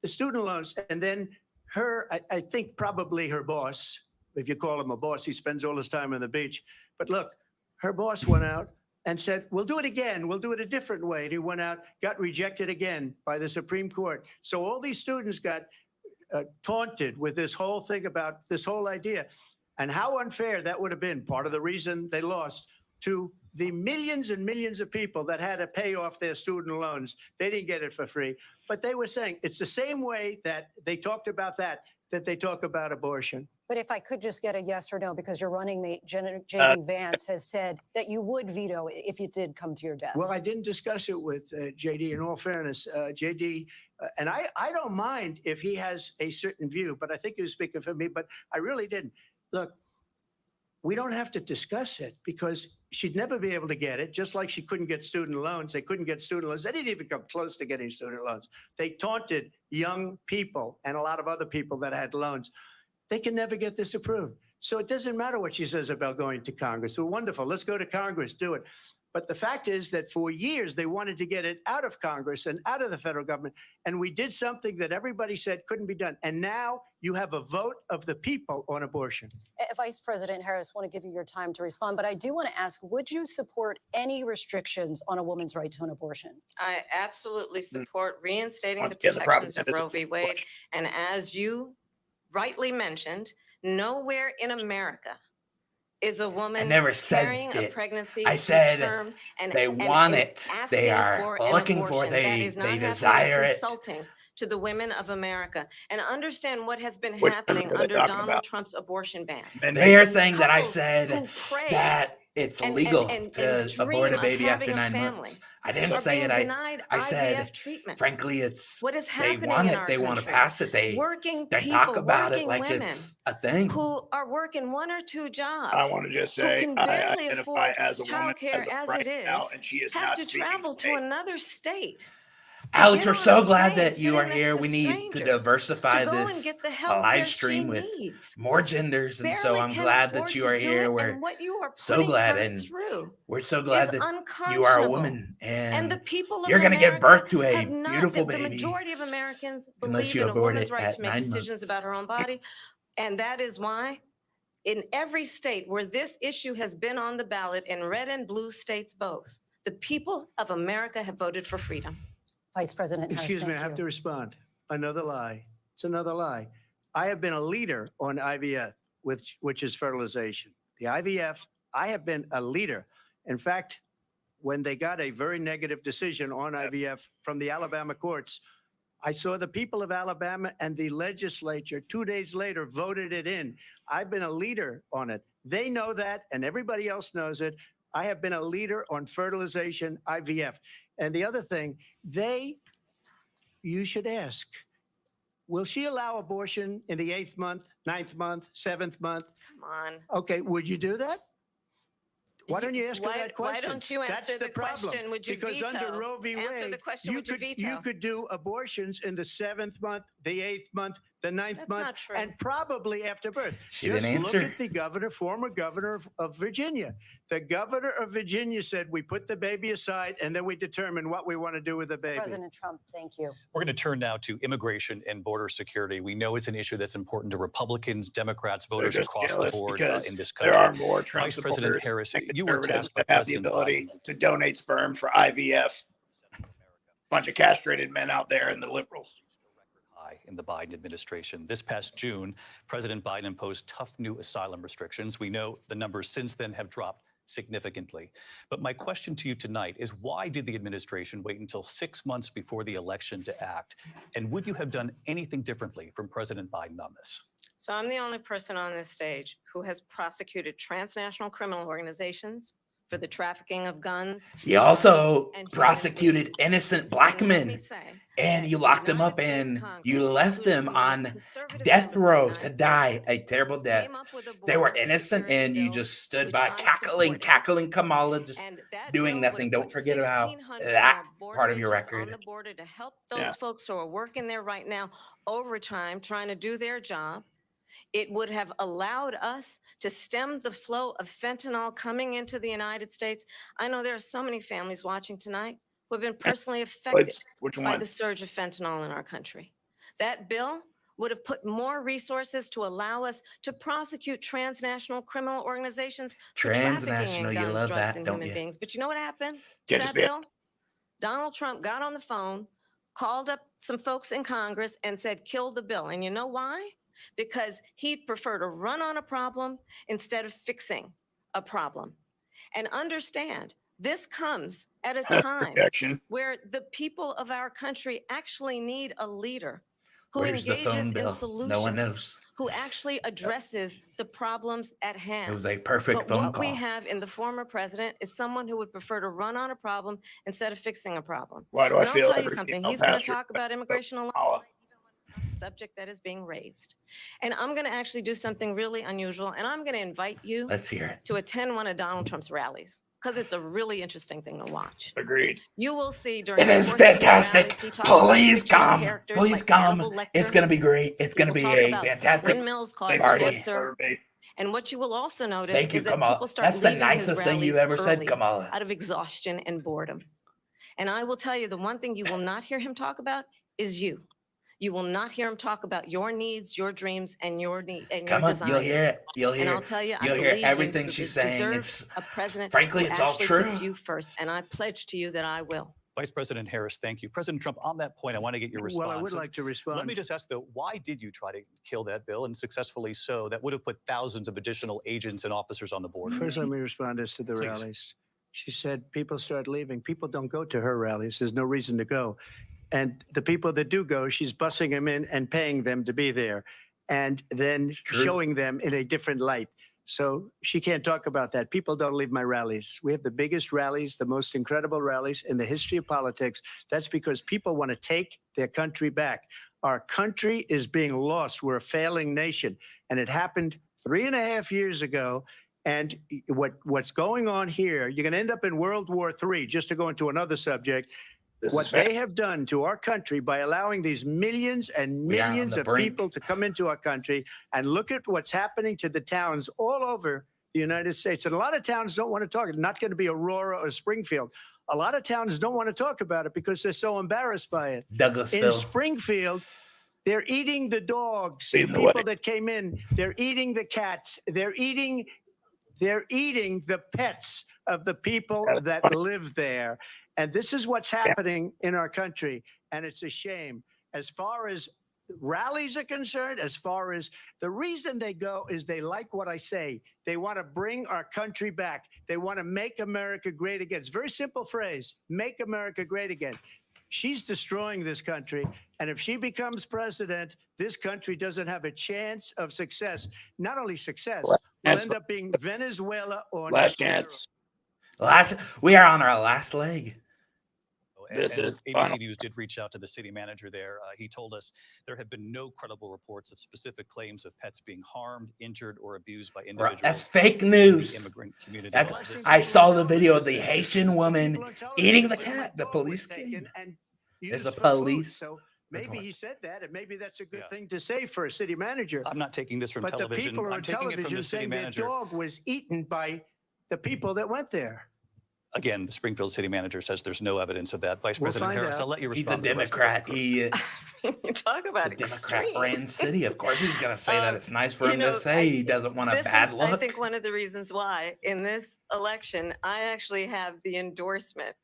The student loans, and then her, I think probably her boss, if you call him a boss, he spends all his time on the beach. But look, her boss went out and said, we'll do it again. We'll do it a different way. And he went out, got rejected again by the Supreme Court. So all these students got taunted with this whole thing about this whole idea, and how unfair that would have been. Part of the reason they lost to the millions and millions of people that had to pay off their student loans. They didn't get it for free, but they were saying it's the same way that they talked about that they talk about abortion. But if I could just get a yes or no, because your running mate, J.D. Vance, has said that you would veto it if it did come to your desk. Well, I didn't discuss it with J.D. In all fairness, J.D., and I don't mind if he has a certain view, but I think he was speaking for me, but I really didn't. Look, we don't have to discuss it because she'd never be able to get it, just like she couldn't get student loans. They couldn't get student loans. They didn't even come close to getting student loans. They taunted young people and a lot of other people that had loans. They can never get this approved. So it doesn't matter what she says about going to Congress. Well, wonderful. Let's go to Congress, do it. But the fact is that for years, they wanted to get it out of Congress and out of the federal government. And we did something that everybody said couldn't be done. And now you have a vote of the people on abortion. Vice President Harris, I want to give you your time to respond, but I do want to ask, would you support any restrictions on a woman's right to an abortion? I absolutely support reinstating the protections of Roe v. Wade. And as you rightly mentioned, nowhere in America is a woman carrying a pregnancy. I said they want it. They are looking for it. They desire it. Insulting to the women of America. And understand what has been happening under Donald Trump's abortion ban. And they are saying that I said that it's illegal to abort a baby after 9 months. I didn't say it. I said, frankly, it's what is they want it. They want to pass it. They talk about it like it's a thing. Who are working 1 or 2 jobs. I want to just say, who can barely afford as a woman childcare as it is, now, and she is have to travel to another state Alex, we're so glad that you are here. We need to diversify this live stream with more genders. And so I'm glad that you are here. We're so glad. And we're so glad that you are a woman. And the people you're going to give birth to a beautiful baby. The majority of Americans believe in a woman's right to make decisions about her own body. And that is why in every state where this issue has been on the ballot, in red and blue states both, the people of America have voted for freedom. Vice President Harris, excuse me, I have to respond. Another lie. It's another lie. I have been a leader on IVF, which is fertilization. The IVF, I have been a leader. In fact, when they got a very negative decision on IVF from the Alabama courts, I saw the people of Alabama and the legislature 2 days later voted it in. I've been a leader on it. They know that, and everybody else knows it. I have been a leader on fertilization, IVF. And the other thing, you should ask, will she allow abortion in the 8th month, 9th month, 7th month? Come on. Okay, would you do that? Why don't you ask her that question? Why don't you answer the question? Would you because veto? Under Roe v. Wade, you could do abortions in the 7th month, the 8th month, the 9th month, and probably after birth. Just look at the former governor of Virginia. The governor of Virginia said we put the baby aside and then we determine what we want to do with the baby. President Trump, thank you. We're going to turn now to immigration and border security. We know it's an issue that's important to Republicans, Democrats, voters across the board in this country. There are more Trump Vice President Harris, you were tasked by have the President ability Biden to donate sperm for IVF. Bunch of castrated men out there and the liberals. In the Biden administration. This past June, President Biden imposed tough new asylum restrictions. We know the numbers since then have dropped significantly. But my question to you tonight is, why did the administration wait until 6 months before the election to act? And would you have done anything differently from President Biden on this? So I'm the only person on this stage who has prosecuted transnational criminal organizations for the trafficking of guns. You also prosecuted innocent black men, and you locked them up and you left them on death row to die a terrible death. They were innocent, and you just stood by cackling Kamala, just doing nothing. Don't forget about that part of your record. On the border to help those folks who are working there right now overtime, trying to do their job. It would have allowed us to stem the flow of fentanyl coming into the United States. I know there are so many families watching tonight who have been personally affected by the surge of fentanyl in our country. That bill would have put more resources to allow us to prosecute transnational criminal organizations for trafficking in guns, drugs, and human beings. But you know what happened to that bill? Donald Trump got on the phone, called up some folks in Congress, and said, kill the bill. And you know why? Because he'd prefer to run on a problem instead of fixing a problem. And understand, this comes at a time where the people of our country actually need a leader who engages in solutions, no one knows, who actually addresses the problems at hand. It was a perfect phone call. What we have in the former president is someone who would prefer to run on a problem instead of fixing a problem. Why do I feel I'll tell you something. He's going to talk about immigration alone. Subject that is being raised. And I'm going to actually do something really unusual, and I'm going to invite you to attend one of Donald Trump's rallies, because it's a really interesting thing to watch. Agreed. You will see during it is fantastic. Please come. Please come. It's going to be great. It's going to be a fantastic party. And what you will also notice is that people start That's the nicest thing you've ever said, Kamala. Out of exhaustion and boredom. And I will tell you, the one thing you will not hear him talk about is you. You will not hear him talk about your needs, your dreams, and your desires. You'll hear it. You'll hear. And I'll tell you, you'll hear everything she's saying. It's a president. Frankly, it's all true. Puts you first, and I pledge to you that I will. Vice President Harris, thank you. President Trump, on that point, I want to get your response. Well, I would like to respond. Let me just ask, though, why did you try to kill that bill, and successfully so? That would have put thousands of additional agents and officers on the border. First, let me respond as to the rallies. She said people start leaving. People don't go to her rallies. There's no reason to go. And the people that do go, she's bussing them in and paying them to be there, and then showing them in a different light. So she can't talk about that. People don't leave my rallies. We have the biggest rallies, the most incredible rallies in the history of politics. That's because people want to take their country back. Our country is being lost. We're a failing nation. And it happened 3.5 years ago. And what's going on here, you're going to end up in World War III, just to go into another subject. what they have done to our country by allowing these millions and millions of people to come into our country, and look at what's happening to the towns all over the United States. And a lot of towns don't want to talk. It's not going to be Aurora or Springfield. A lot of towns don't want to talk about it because they're so embarrassed by it. Douglasville. In Springfield, they're eating the dogs, the people that came in. They're eating the cats. They're eating the pets of the people that live there. And this is what's happening in our country. And it's a shame. As far as rallies are concerned, as far as the reason they go is they like what I say. They want to bring our country back. They want to make America great again. It's a very simple phrase, make America great again. She's destroying this country. And if she becomes president, this country doesn't have a chance of success. Not only success, we'll end up being Venezuela or last chance. We are on our last leg. This is ABC News did reach out to the city manager there. He told us there have been no credible reports of specific claims of pets being harmed, injured, or abused by individuals. That's fake news. The immigrant community. I saw the video of the Haitian woman eating the cat. The police came. There's a police. So maybe he said that, and maybe that's a good thing to say for a city manager. I'm not taking this from television. But the people on television saying their dog was eaten by the people that went there. Again, the Springfield city manager says there's no evidence of that. Vice President Harris, I'll let you respond. He's a Democrat. You talk about a Democrat-ran city. Of course, he's going to say that. It's nice for him to say he doesn't want a bad look. I think one of the reasons why in this election, I actually have the endorsement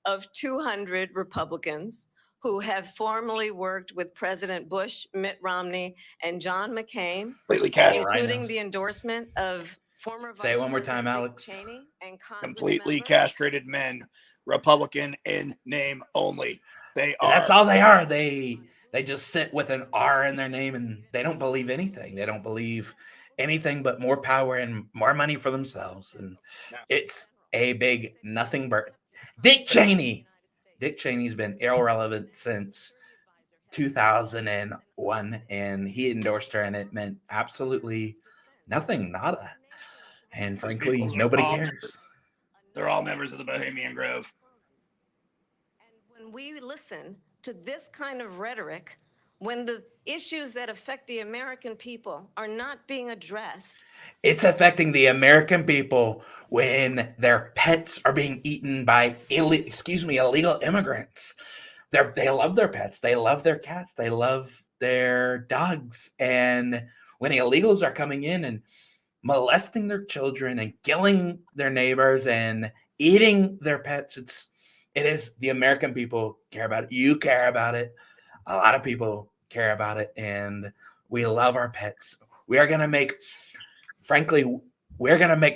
of 200 Republicans who have formerly worked with President Bush, Mitt Romney, and John McCain, including the endorsement of former Say it one more time, Alex. Cheney and completely castrated men, Republican in name only. They are. That's all they are. They just sit with an R in their name, and they don't believe anything. They don't believe anything but more power and more money for themselves. And it's a big nothing but Dick Cheney. Dick Cheney's been irrelevant since 2001, and he endorsed her, and it meant absolutely nothing, nada. And frankly, nobody cares. They're all members of the Bohemian Grove. And when we listen to this kind of rhetoric, when the issues that affect the American people are not being addressed. It's affecting the American people when their pets are being eaten by illegal immigrants. They love their pets. They love their cats. They love their dogs. And when illegals are coming in and molesting their children and killing their neighbors and eating their pets, it is the American people care about it. You care about it. A lot of people care about it, and we love our pets. We're going to make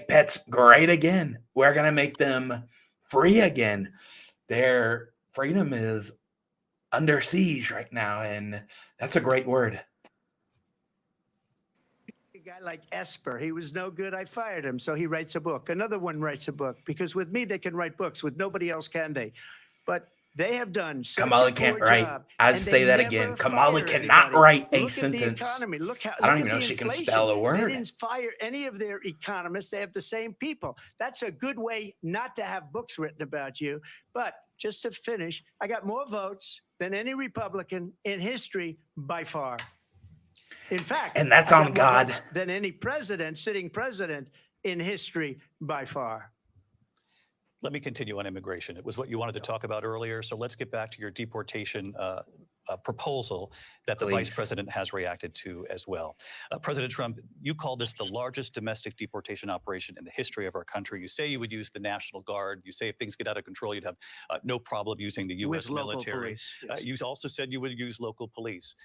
pets great again. We're going to make them free again. Their freedom is under siege right now, and that's a great word. A guy like Esper, he was no good. I fired him, so he writes a book. Another one writes a book, because with me, they can write books. With nobody else can they? But they have done such Kamala a can't poor write. job, I and say they that never again. fire Kamala cannot anybody. write a Look sentence. At the economy. I don't even know if she can spell a word. They didn't fire any of their economists. They have the same people. That's a good way not to have books written about you. But just to finish, I got more votes than any Republican in history by far. In fact, and that's on God. Than any sitting president in history by far. Let me continue on immigration. It was what you wanted to talk about earlier. So let's get back to your deportation proposal that the vice president has reacted to as well. President Trump, you call this the largest domestic deportation operation in the history of our country. You say you would use the National Guard. You say if things get out of control, you'd have no problem using the U.S. military. Yes. You also said you would use local police.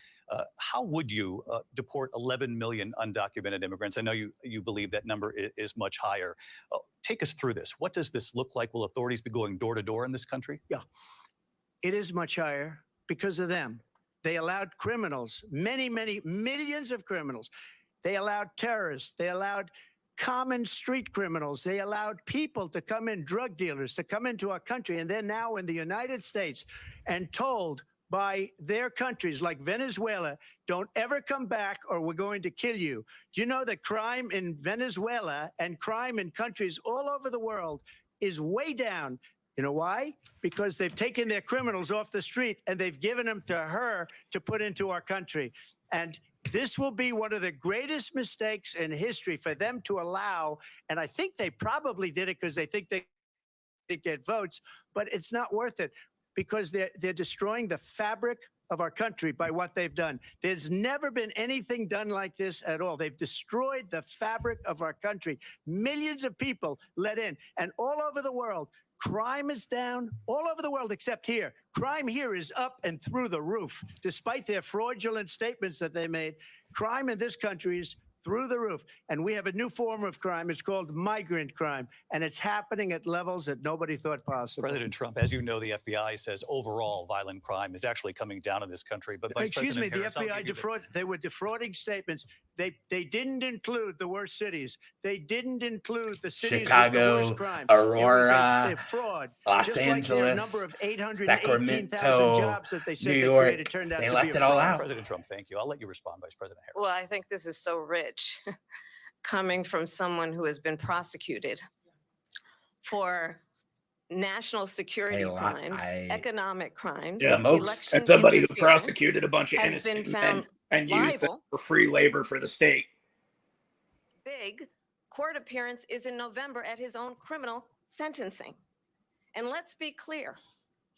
How would you deport 11 million undocumented immigrants? I know you believe that number is much higher. Take us through this. What does this look like? Will authorities be going door to door in this country? Yeah, it is much higher because of them. They allowed criminals, many millions of criminals. They allowed terrorists. They allowed common street criminals. They allowed people to come in, drug dealers, to come into our country. And they're now in the United States and told by their countries like Venezuela, don't ever come back or we're going to kill you. Do you know that crime in Venezuela and crime in countries all over the world is way down? You know why? Because they've taken their criminals off the street and they've given them to her to put into our country. And this will be one of the greatest mistakes in history for them to allow. And I think they probably did it because they think they get votes, but it's not worth it because they're destroying the fabric of our country by what they've done. There's never been anything done like this at all. They've destroyed the fabric of our country. Millions of people let in, and all over the world, crime is down all over the world except here. Crime here is up and through the roof. Despite their fraudulent statements that they made, crime in this country is through the roof. And we have a new form of crime. It's called migrant crime. And it's happening at levels that nobody thought possible. President Trump, as you know, the FBI says overall violent crime is actually coming down in this country. But Vice Excuse me, President the Harris, FBI they were defrauding statements. They didn't include the worst cities. They didn't include the cities Chicago, with the worst crime. Aurora, a fraud. Los Just Angeles, like number of 818,000 Sacramento, jobs that they said New they York. created turned out They to left be it all out. President Trump, thank you. I'll let you respond, Vice President Harris. Well, I think this is so rich coming from someone who has been prosecuted for national security crimes, economic crimes. Yeah, most. And somebody who prosecuted a bunch of innocent men and liable. used them for free labor for the state. Big court appearance is in November at his own criminal sentencing. And let's be clear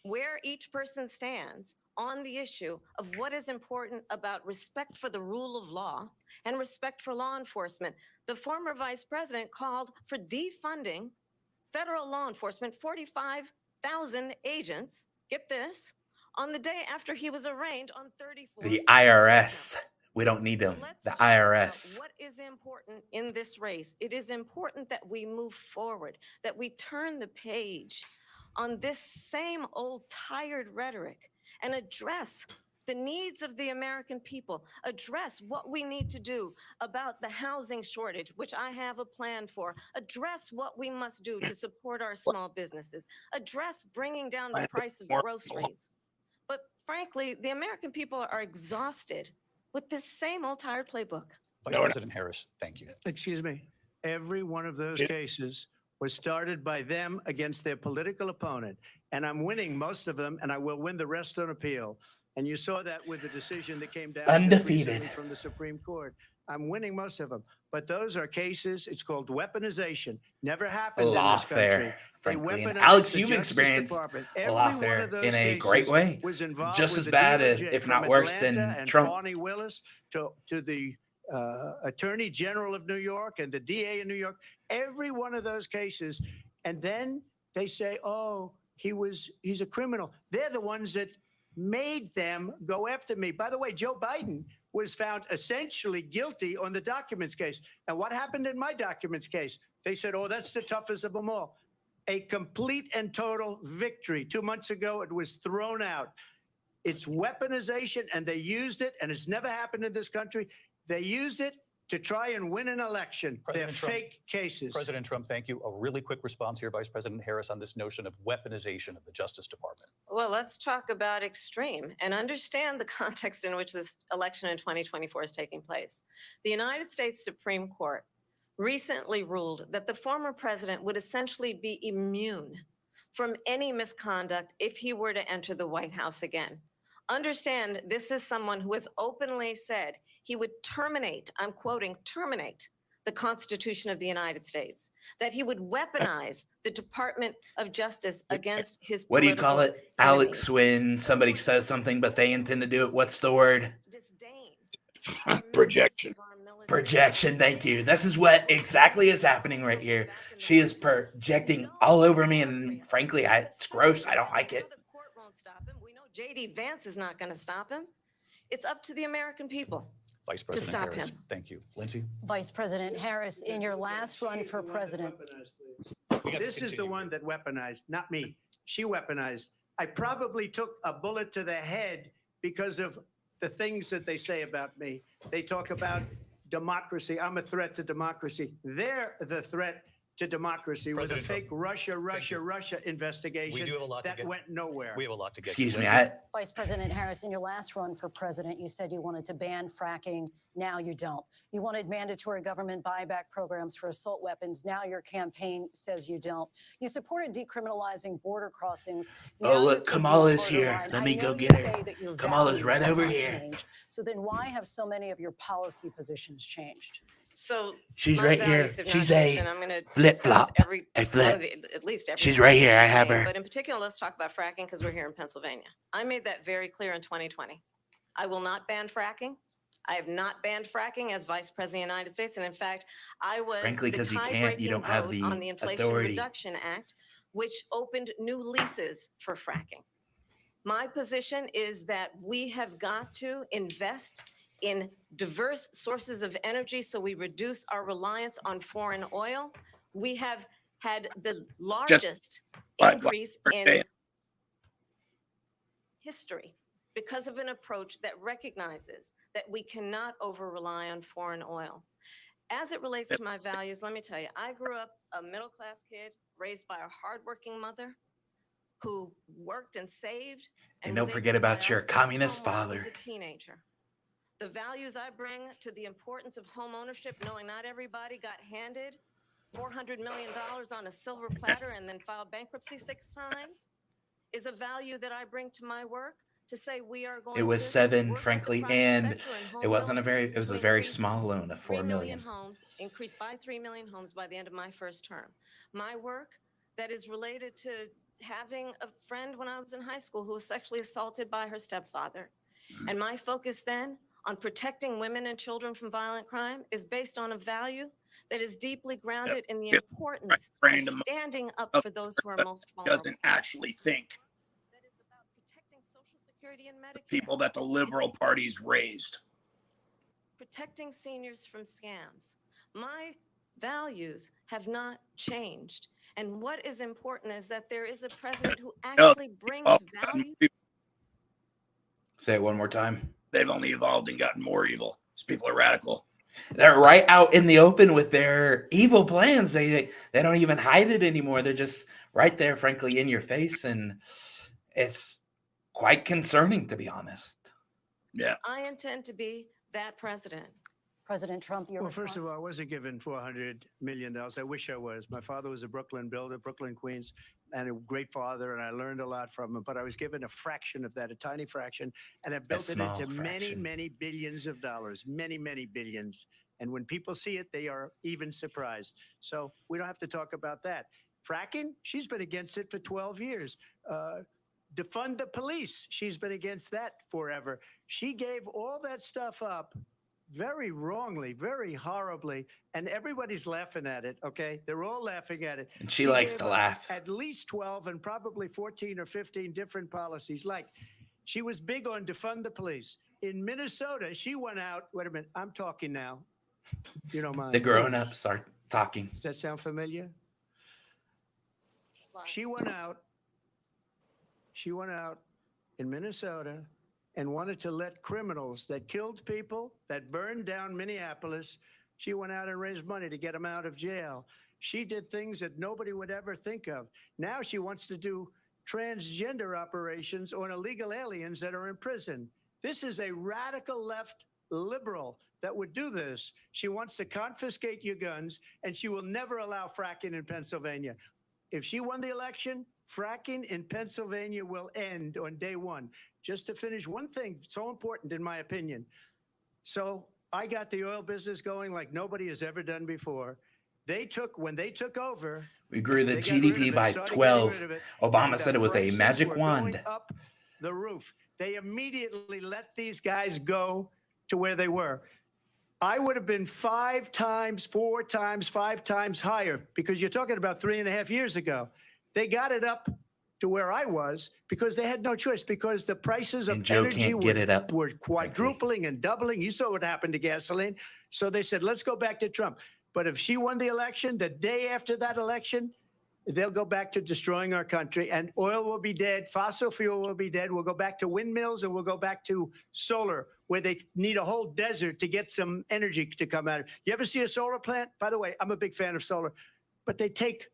where each person stands on the issue of what is important about respect for the rule of law and respect for law enforcement. The former vice president called for defunding federal law enforcement, 45,000 agents, get this, on the day after he was arraigned on 34. The IRS. We don't need them. The IRS. What is important in this race? It is important that we move forward, that we turn the page on this same old tired rhetoric and address the needs of the American people, address what we need to do about the housing shortage, which I have a plan for, address what we must do to support our small businesses, address bringing down the price of groceries. But frankly, the American people are exhausted with this same old tired playbook. Vice President Harris, thank you. Excuse me. Every one of those cases was started by them against their political opponent. And I'm winning most of them, and I will win the rest on appeal. And you saw that with the decision that came down undefeated from the Supreme Court. I'm winning most of them. But those are cases, it's called weaponization. Never happened in this country. Frankly, and Alex, you've experienced a lawfare in a great way. Just as bad, if not worse, than Trump. Fani Willis to the Attorney General of New York and the DA in New York. Every one of those cases. And then they say, oh, he's a criminal. They're the ones that made them go after me. By the way, Joe Biden was found essentially guilty on the documents case. And what happened in my documents case? They said, oh, that's the toughest of them all. A complete and total victory. 2 months ago, it was thrown out. It's weaponization, and they used it, and it's never happened in this country. They used it to try and win an election. They're fake cases. President Trump, thank you. A really quick response here, Vice President Harris, on this notion of weaponization of the Justice Department. Well, let's talk about extreme and understand the context in which this election in 2024 is taking place. The United States Supreme Court recently ruled that the former president would essentially be immune from any misconduct if he were to enter the White House again. Understand, this is someone who has openly said he would terminate, I'm quoting, terminate the Constitution of the United States, that he would weaponize the Department of Justice against his What do you call it, Alex, enemies. when somebody says something but they intend to do it? What's the word? Disdain. Projection. Projection, thank you. This is what exactly is happening right here. She is projecting all over me, and frankly, it's gross. I don't like it. The court won't stop him. We know J.D. Vance is not going to stop him. It's up to the American people. Vice President stop Harris, him. Thank you. Lindsay? Vice President Harris, in your last run for president. This is the one that weaponized, not me. She weaponized. I probably took a bullet to the head because of the things that they say about me. They talk about democracy. I'm a threat to democracy. They're the threat to democracy President with a fake Russia investigation we do have a lot that went nowhere. We have a lot to get. Excuse me. Vice President Harris, in your last run for president, you said you wanted to ban fracking. Now you don't. You wanted mandatory government buyback programs for assault weapons. Now your campaign says you don't. You supported decriminalizing border crossings. Oh, look, Kamala's here. Let me go get her. Kamala's right over here. So then why have so many of your policy positions changed? So she's right here. She's a flip-flop. A flip. At least every she's right here. I have her. But in particular, let's talk about fracking because we're here in Pennsylvania. I made that very clear in 2020. I will not ban fracking. I have not banned fracking as Vice President of the United States. And in fact, I was frankly because you can't. You don't have the on the Inflation Reduction Act, which opened new leases for fracking. My position is that we have got to invest in diverse sources of energy so we reduce our reliance on foreign oil. We have had the largest increase in history because of an approach that recognizes that we cannot over-rely on foreign oil. As it relates to my values, let me tell you, I grew up a middle-class kid raised by a hardworking mother who worked and saved. And don't forget about your communist father. As a teenager. The values I bring to the importance of home ownership, knowing not everybody got handed $400 million on a silver platter and then filed bankruptcy 6 times, is a value that I bring to my work to say we are going to. It was 7, frankly, and it wasn't it was a very small loan of 4 million. Homes, increased by 3 million homes by the end of my first term. My work that is related to having a friend when I was in high school who was sexually assaulted by her stepfather. And my focus then on protecting women and children from violent crime is based on a value that is deeply grounded in the importance of standing up for those who are most vulnerable. Doesn't actually think. That is about protecting Social Security and Medicare. The people that the liberal parties raised. Protecting seniors from scams. My values have not changed. And what is important is that there is a president who actually brings value. Say it one more time. They've only evolved and gotten more evil. These people are radical. They're right out in the open with their evil plans. They don't even hide it anymore. They're just right there, frankly, in your face. And it's quite concerning, to be honest. Yeah. I intend to be that president. President Trump, your response? First of all, I wasn't given $400 million. I wish I was. My father was a Brooklyn builder, Brooklyn, Queens, and a great father, and I learned a lot from him. But I was given a fraction of that, a tiny fraction, and I built it into many, many billions of dollars, many, many billions. And when people see it, they are even surprised. So we don't have to talk about that. Fracking, she's been against it for 12 years. Defund the police, she's been against that forever. She gave all that stuff up very wrongly, very horribly, and everybody's laughing at it, okay? They're all laughing at it. And she likes to laugh. At least 12 and probably 14 or 15 different policies. Like, she was big on defund the police. In Minnesota, she went out, wait a minute, I'm talking now. You don't mind. The grown-ups are talking. Does that sound familiar? She went out in Minnesota and wanted to let criminals that killed people, that burned down Minneapolis, she went out and raised money to get them out of jail. She did things that nobody would ever think of. Now she wants to do transgender operations on illegal aliens that are in prison. This is a radical left liberal that would do this. She wants to confiscate your guns, and she will never allow fracking in Pennsylvania. If she won the election, fracking in Pennsylvania will end on day 1. Just to finish one thing, so important in my opinion. So I got the oil business going like nobody has ever done before. When they took over, we grew the GDP by 12. Obama said it was a magic wand. Up the roof. They immediately let these guys go to where they were. I would have been 5 times, 4 times, 5 times higher because you're talking about 3.5 years ago. They got it up to where I was because they had no choice because the prices of energy were quadrupling and doubling. You saw what happened to gasoline. So they said, let's go back to Trump. But if she won the election, the day after that election, they'll go back to destroying our country and oil will be dead. Fossil fuel will be dead. We'll go back to windmills and we'll go back to solar where they need a whole desert to get some energy to come out. You ever see a solar plant? By the way, I'm a big fan of solar. but they take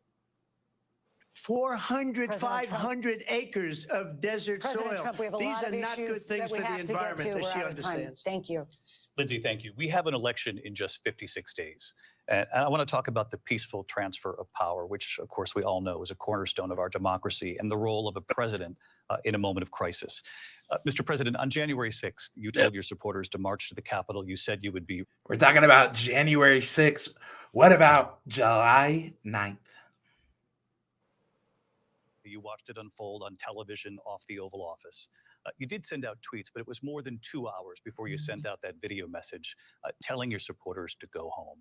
400, 500 acres of desert President soil. Trump, we have a These lot are of not good issues things that we for the have to get environment, to. as We're she out of time. understands. Thank you. Lindsay, thank you. We have an election in just 56 days. And I want to talk about the peaceful transfer of power, which, of course, we all know is a cornerstone of our democracy, and the role of a president in a moment of crisis. Mr. President, on January 6th, you told your supporters to march to the Capitol. You said you would be. We're talking about January 6th. What about July 9th? You watched it unfold on television off the Oval Office. You did send out tweets, but it was more than 2 hours before you sent out that video message telling your supporters to go home.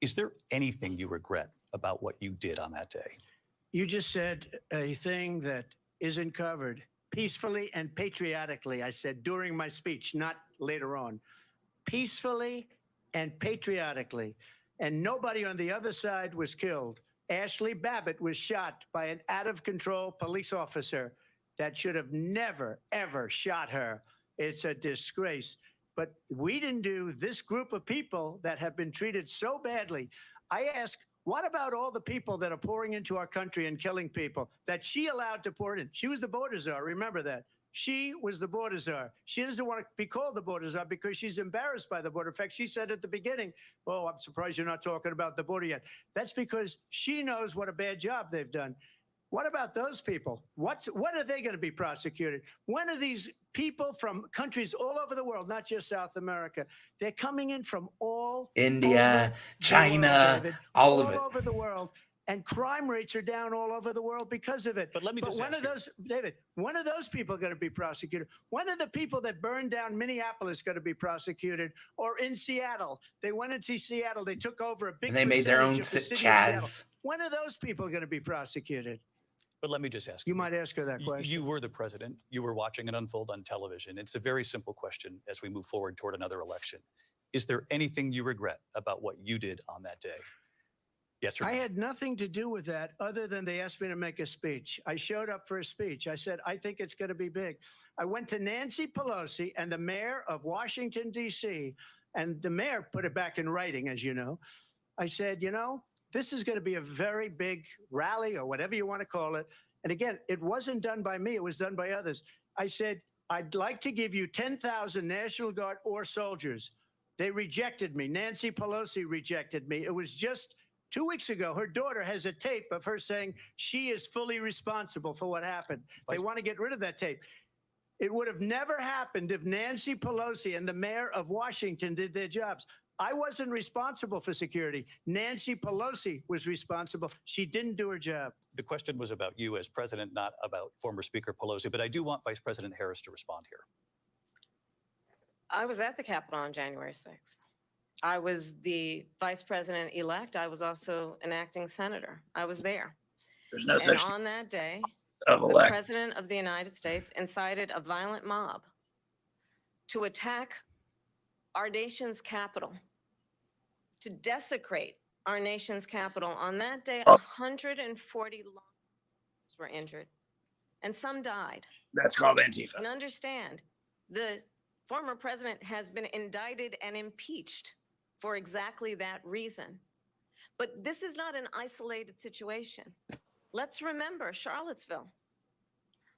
Is there anything you regret about what you did on that day? You just said a thing that isn't covered. Peacefully and patriotically, I said during my speech, not later on. Peacefully and patriotically. And nobody on the other side was killed. Ashley Babbitt was shot by an out-of-control police officer that should have never, ever shot her. It's a disgrace. But we didn't do this group of people that have been treated so badly. I ask, what about all the people that are pouring into our country and killing people that she allowed to pour in? She was the border czar. Remember that. She was the border czar. She doesn't want to be called the border czar because she's embarrassed by the border. In fact, she said at the beginning, oh, I'm surprised you're not talking about the border yet. That's because she knows what a bad job they've done. What about those people? When are they going to be prosecuted? When are these people from countries all over the world, not just South America, they're coming in from all India, China, world, all of it. All over the world. And crime rates are down all over the world because of it. But let me just when ask are those, David, when are those people going to be prosecuted? When are the people that burned down Minneapolis going to be prosecuted? Or in Seattle? They went into Seattle, they took over a big And they made their own Chaz. When are those people going to be prosecuted? But let me just ask you. You might ask her that question. You were the president. You were watching it unfold on television. It's a very simple question as we move forward toward another election. Is there anything you regret about what you did on that day? Yes or no? I had nothing to do with that other than they asked me to make a speech. I showed up for a speech. I said, I think it's going to be big. I went to Nancy Pelosi and the mayor of Washington, D.C., and the mayor put it back in writing, as you know. I said, you know, this is going to be a very big rally or whatever you want to call it. And again, it wasn't done by me. It was done by others. I said, I'd like to give you 10,000 National Guard or soldiers. They rejected me. Nancy Pelosi rejected me. It was just 2 weeks ago. Her daughter has a tape of her saying she is fully responsible for what happened. They want to get rid of that tape. It would have never happened if Nancy Pelosi and the mayor of Washington did their jobs. I wasn't responsible for security. Nancy Pelosi was responsible. She didn't do her job. The question was about you as president, not about former Speaker Pelosi, but I do want Vice President Harris to respond here. I was at the Capitol on January 6th. I was the vice president-elect. I was also an acting senator. I was there. There's no such thing. On that day, the President of the United States incited a violent mob to attack our nation's capital, to desecrate our nation's capital. On that day, 140 were injured, and some died. That's called Antifa. And understand, the former president has been indicted and impeached for exactly that reason. But this is not an isolated situation. Let's remember Charlottesville,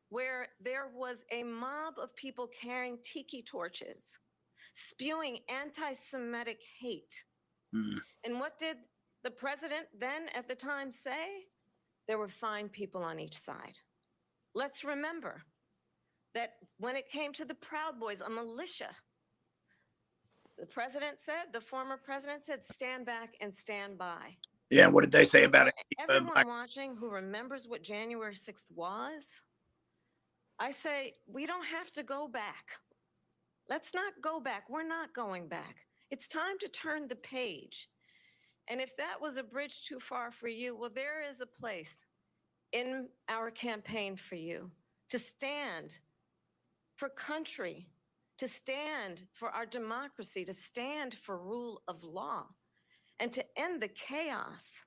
where there was a mob of people carrying tiki torches, spewing anti-Semitic hate. And what did the president then at the time say? There were fine people on each side. Let's remember that when it came to the Proud Boys, a militia, the former president said, stand back and stand by. Yeah, what did they say about it? Everyone watching who remembers what January 6th was, I say, we don't have to go back. Let's not go back. We're not going back. It's time to turn the page. And if that was a bridge too far for you, well, there is a place in our campaign for you to stand for country, to stand for our democracy, to stand for rule of law, and to end the chaos,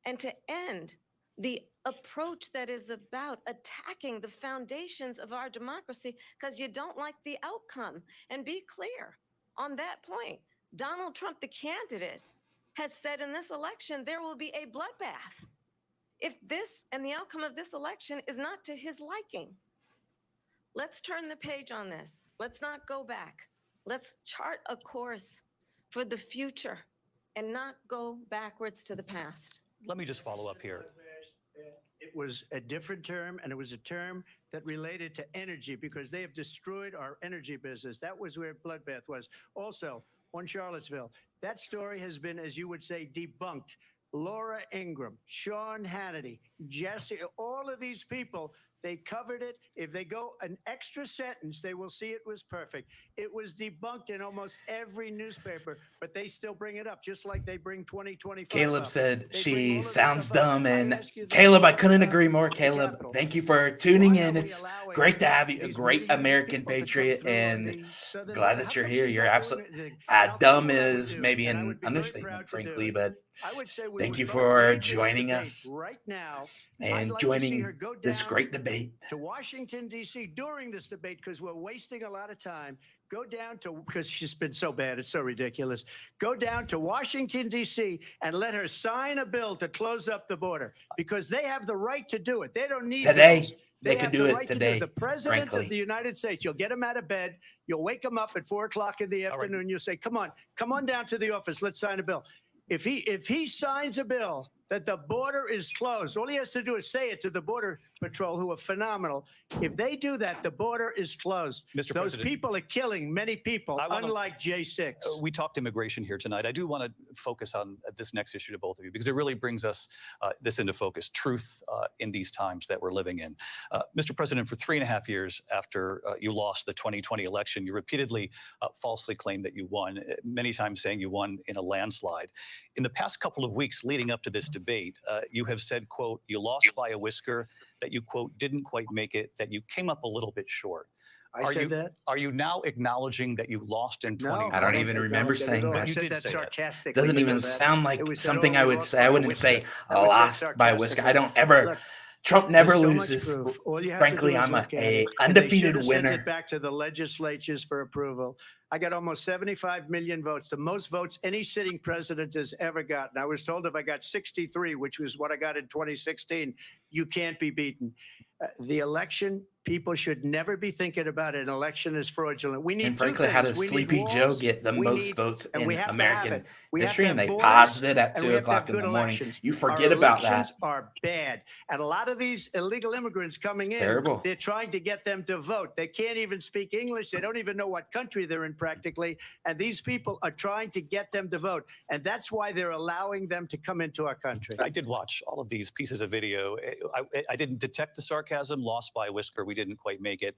and to end the approach that is about attacking the foundations of our democracy because you don't like the outcome. And be clear on that point. Donald Trump, the candidate, has said in this election there will be a bloodbath if this and the outcome of this election is not to his liking. Let's turn the page on this. Let's not go back. Let's chart a course for the future and not go backwards to the past. Let me just follow up here. It was a different term, and it was a term that related to energy because they have destroyed our energy business. That was where bloodbath was. Also, on Charlottesville, that story has been, as you would say, debunked. Laura Ingraham, Sean Hannity, Jesse, all of these people, they covered it. If they go an extra sentence, they will see it was perfect. It was debunked in almost every newspaper, but they still bring it up, just like they bring 2025 Caleb up. said They she bring all of this sounds stuff up. dumb. I And ask you this, Caleb, I couldn't agree more. the Caleb, Capitol. thank you for tuning Why in. are we It's allowing great to have you, a these great millions of American people to come patriot, through and the southern glad border? that How you're come here. she You're stopped doing absolutely it? I'll tell dumb you what I would is do, maybe and I an would be very understatement, proud to do frankly, it. but I would say we thank would you both for leave this joining debate us right now. I'd and like to see her joining go this down great debate. to Washington, D.C. during this debate because we're wasting a lot of time. Go down to, because she's been so bad, it's so ridiculous. Go down to Washington, D.C. and let her sign a bill to close up the border because they have the right to do it. They don't need Today, bills. they have could do the it right today, to do it. The president frankly. of the United States, you'll get him out of bed. You'll wake him up at 4 o'clock in the afternoon. You'll say, come on down to the office. Let's sign a bill. If he signs a bill that the border is closed, all he has to do is say it to the Border Patrol, who are phenomenal. If they do that, the border is closed. Mr. Those President, people are killing many people, unlike J6. We talked immigration here tonight. I do want to focus on this next issue to both of you because it really brings us this into focus, truth in these times that we're living in. Mr. President, for 3.5 years after you lost the 2020 election, you repeatedly falsely claimed that you won, many times saying you won in a landslide. In the past couple of weeks leading up to this debate, you have said, quote, you lost by a whisker, that you, quote, didn't quite make it, that you came up a little bit short. I said that? Are you now acknowledging that you lost in 2020? I don't even remember saying that. You said that sarcastically. Doesn't even sound like something I would say. I wouldn't say lost by a whisker. I don't ever. Look, Trump never so loses. Frankly, I'm a undefeated winner. Sent it back to the legislatures for approval. I got almost 75 million votes, the most votes any sitting president has ever gotten. I was told if I got 63, which was what I got in 2016, you can't be beaten. The election, people should never be thinking about an election as fraudulent. We need and frankly, how does Sleepy Joe get the most votes in American history? And they paused it at 2 o'clock in the morning. You forget about that. Elections are bad. And a lot of these illegal immigrants coming in, they're trying to get them to vote. They can't even speak English. They don't even know what country they're in practically. And these people are trying to get them to vote. And that's why they're allowing them to come into our country. I did watch all of these pieces of video. I didn't detect the sarcasm, lost by a whisker. We didn't quite make it.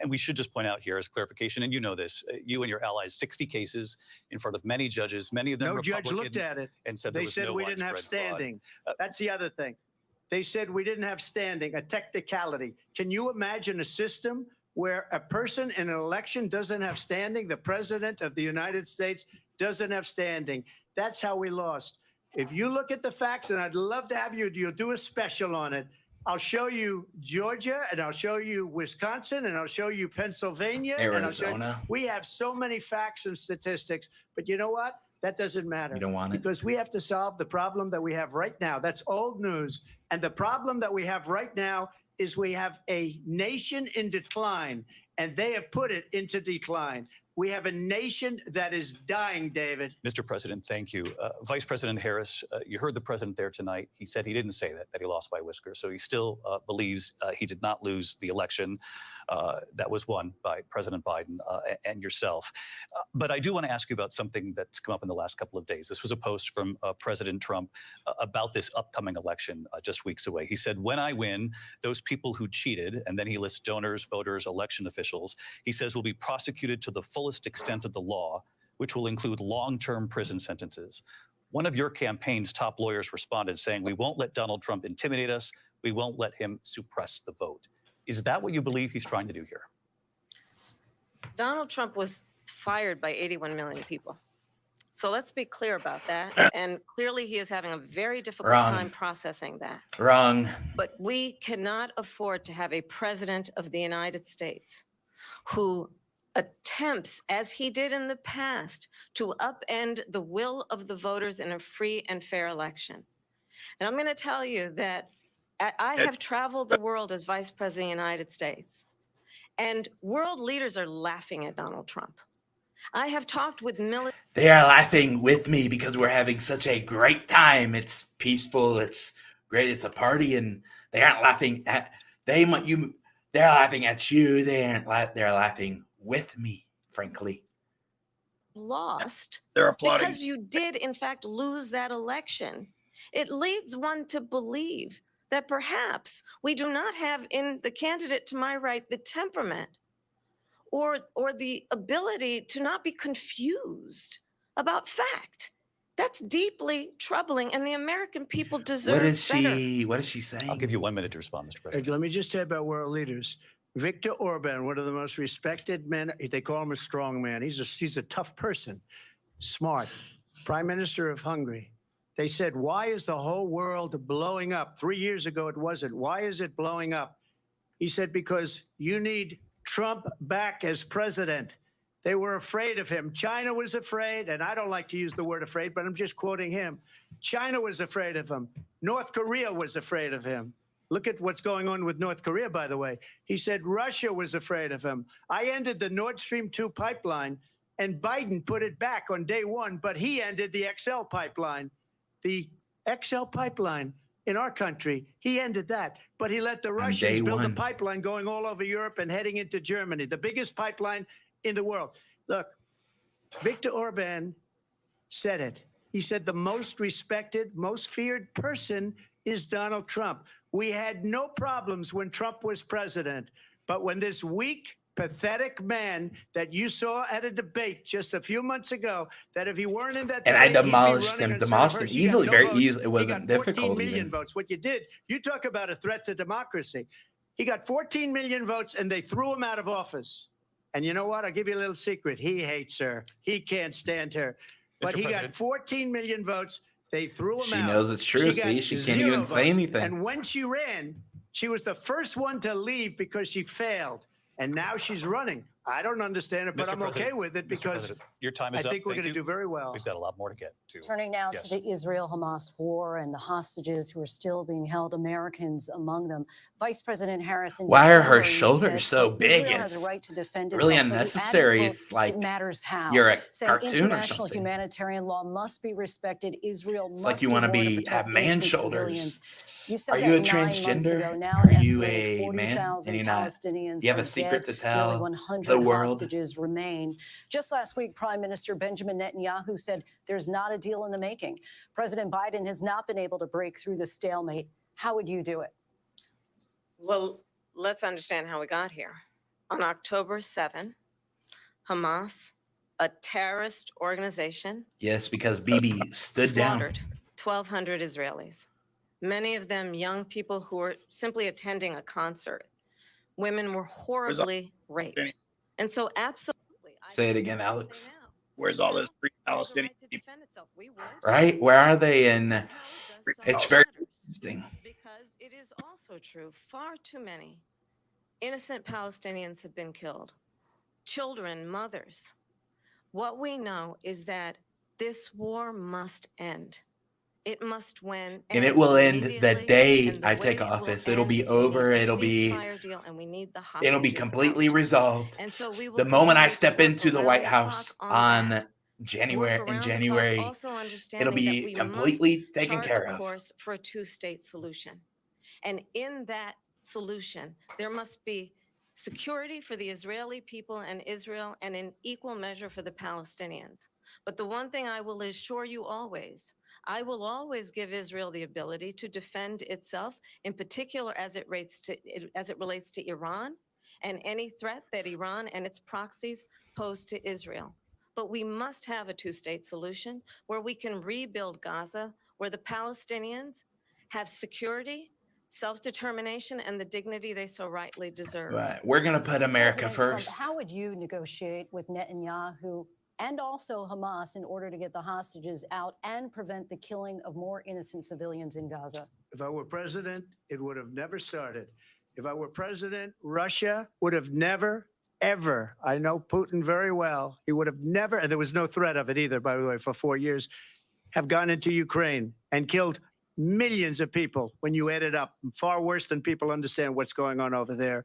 And we should just point out here as clarification, and you know this, you and your allies, 60 cases in front of many judges, many of them Republican. No judge looked at it. And said they said we didn't have standing. That's the other thing. They said we didn't have standing, a technicality. Can you imagine a system where a person in an election doesn't have standing? The president of the United States doesn't have standing. That's how we lost. If you look at the facts, and I'd love to have you'll do a special on it. I'll show you Georgia, and I'll show you Wisconsin, and I'll show you Pennsylvania. Arizona. And I'll show you, we have so many facts and statistics, but you know what? That doesn't matter. You don't want it? Because we have to solve the problem that we have right now. That's old news. And the problem that we have right now is we have a nation in decline, and they have put it into decline. We have a nation that is dying, David. Mr. President, thank you. Vice President Harris, you heard the president there tonight. He said he didn't say that he lost by a whisker. So he still believes he did not lose the election that was won by President Biden and yourself. But I do want to ask you about something that's come up in the last couple of days. This was a post from President Trump about this upcoming election just weeks away. He said, when I win, those people who cheated, and then he lists donors, voters, election officials, he says will be prosecuted to the fullest extent of the law, which will include long-term prison sentences. One of your campaign's top lawyers responded saying, we won't let Donald Trump intimidate us. We won't let him suppress the vote. Is that what you believe he's trying to do here? Donald Trump was fired by 81 million people. So let's be clear about that. And clearly he is having a very difficult time processing that. Wrong. But we cannot afford to have a president of the United States who attempts, as he did in the past, to upend the will of the voters in a free and fair election. And I'm going to tell you that I have traveled the world as Vice President of the United States, and world leaders are laughing at Donald Trump. I have talked with military. They are laughing with me because we're having such a great time. It's peaceful. It's great. It's a party, and they aren't laughing at they're laughing at you. They're laughing with me, frankly. Lost. They're applauding because you did, in fact, lose that election. It leads one to believe that perhaps we do not have in the candidate to my right the temperament or the ability to not be confused about fact. That's deeply troubling, and the American people deserve What is better. she saying? I'll give you 1 minute to respond, Mr. President. Let me just say about world leaders. Viktor Orban, one of the most respected men, they call him a strong man. He's a tough person, smart. Prime Minister of Hungary. They said, why is the whole world blowing up? 3 years ago, it wasn't. Why is it blowing up? He said, because you need Trump back as president. They were afraid of him. China was afraid, and I don't like to use the word afraid, but I'm just quoting him. China was afraid of him. North Korea was afraid of him. Look at what's going on with North Korea, by the way. He said Russia was afraid of him. I ended the Nord Stream 2 pipeline, and Biden put it back on day one, but he ended the XL pipeline. The XL pipeline in our country, he ended that, but he let the Russians build a pipeline going all over Europe and heading into Germany, the biggest pipeline in the world. Look, Viktor Orban said it. He said the most respected, most feared person is Donald Trump. We had no problems when Trump was president, but when this weak, pathetic man that you saw at a debate just a few months ago, that if he weren't in that debate, and I demolished him easily, very easily. It wasn't difficult. 14 million votes. What you did, you talk about a threat to democracy. He got 14 million votes, and they threw him out of office. And you know what? I'll give you a little secret. He hates her. He can't stand her. But he got 14 million votes. They threw him out. She knows it's true. See, she can't even say anything. And when she ran, she was the first one to leave because she failed. And now she's running. I don't understand it, but I'm okay with it because your time is I think we're going to do very well. We've got a lot more to get to. Turning now to the Israel-Hamas war and the hostages who are still being held, Americans among them. Vice President Harris. Why are her shoulders so big? Israel has a right to defend itself, really unnecessary. It's like it matters how. You're a Saying cartoon international or something. Humanitarian law must be respected. Israel must like you want to have man shoulders. You said are that you a 9 transgender? Ago. Now are you a man? And you're not. You have a secret to tell Nearly 100 the world. Hostages remain. Just last week, Prime Minister Benjamin Netanyahu said there's not a deal in the making. President Biden has not been able to break through the stalemate. How would you do it? Well, let's understand how we got here. On October 7, Hamas, a terrorist organization, yes, because Bibi stood down. Slaughtered 1,200 Israelis. Many of them young people who were simply attending a concert. Women were horribly raped. And so absolutely. Say it again, Alex. Where's all those free Palestinian people? Right? Where are they? And it's very interesting. Because it is also true, far too many innocent Palestinians have been killed. Children, mothers. What we know is that this war must end. It must win. And it will end the day I take office. It'll be over. It'll be completely resolved. The moment I step into the White House in January, it'll be completely taken care of. For a two-state solution. And in that solution, there must be security for the Israeli people and Israel, and in equal measure for the Palestinians. But the one thing I will assure you always, I will always give Israel the ability to defend itself, in particular as it relates to Iran and any threat that Iran and its proxies pose to Israel. But we must have a two-state solution where we can rebuild Gaza, where the Palestinians have security, self-determination, and the dignity they so rightly deserve. Right. We're going to put America first. How would you negotiate with Netanyahu and also Hamas in order to get the hostages out and prevent the killing of more innocent civilians in Gaza? If I were president, it would have never started. If I were president, Russia would have never ever, I know Putin very well, he would have never, and there was no threat of it either, by the way, for 4 years, have gone into Ukraine and killed millions of people when you add it up, far worse than people understand what's going on over there.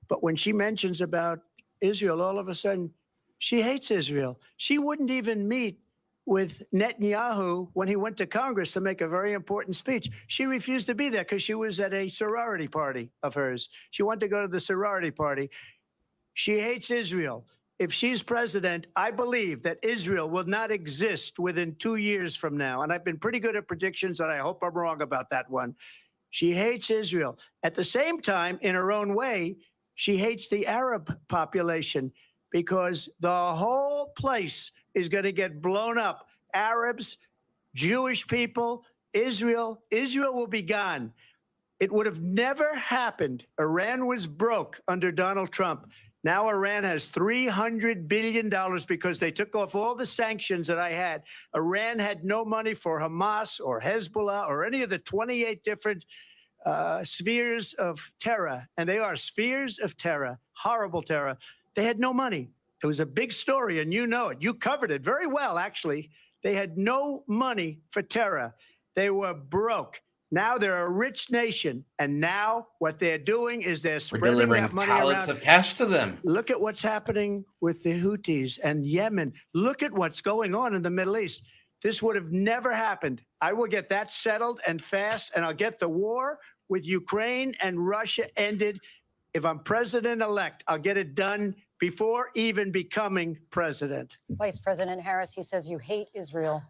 But when she mentions about Israel, all of a sudden, she hates Israel. She wouldn't even meet with Netanyahu when he went to Congress to make a very important speech. She refused to be there because she was at a sorority party of hers. She wanted to go to the sorority party. She hates Israel. If she's president, I believe that Israel will not exist within 2 years from now. And I've been pretty good at predictions, and I hope I'm wrong about that one. She hates Israel. At the same time, in her own way, she hates the Arab population because the whole place is going to get blown up. Arabs, Jewish people, Israel will be gone. It would have never happened. Iran was broke under Donald Trump. Now Iran has $300 billion because they took off all the sanctions that I had. Iran had no money for Hamas or Hezbollah or any of the 28 different spheres of terror. And they are spheres of terror, horrible terror. They had no money. It was a big story, and you know it. You covered it very well, actually. They had no money for terror. They were broke. Now they're a rich nation, and now what they're doing is they're spreading that money around. Pallets of cash to them. Look at what's happening with the Houthis and Yemen. Look at what's going on in the Middle East. This would have never happened. I will get that settled and fast, and I'll get the war with Ukraine and Russia ended. If I'm president-elect, I'll get it done before even becoming president. Vice President Harris, he says you hate Israel.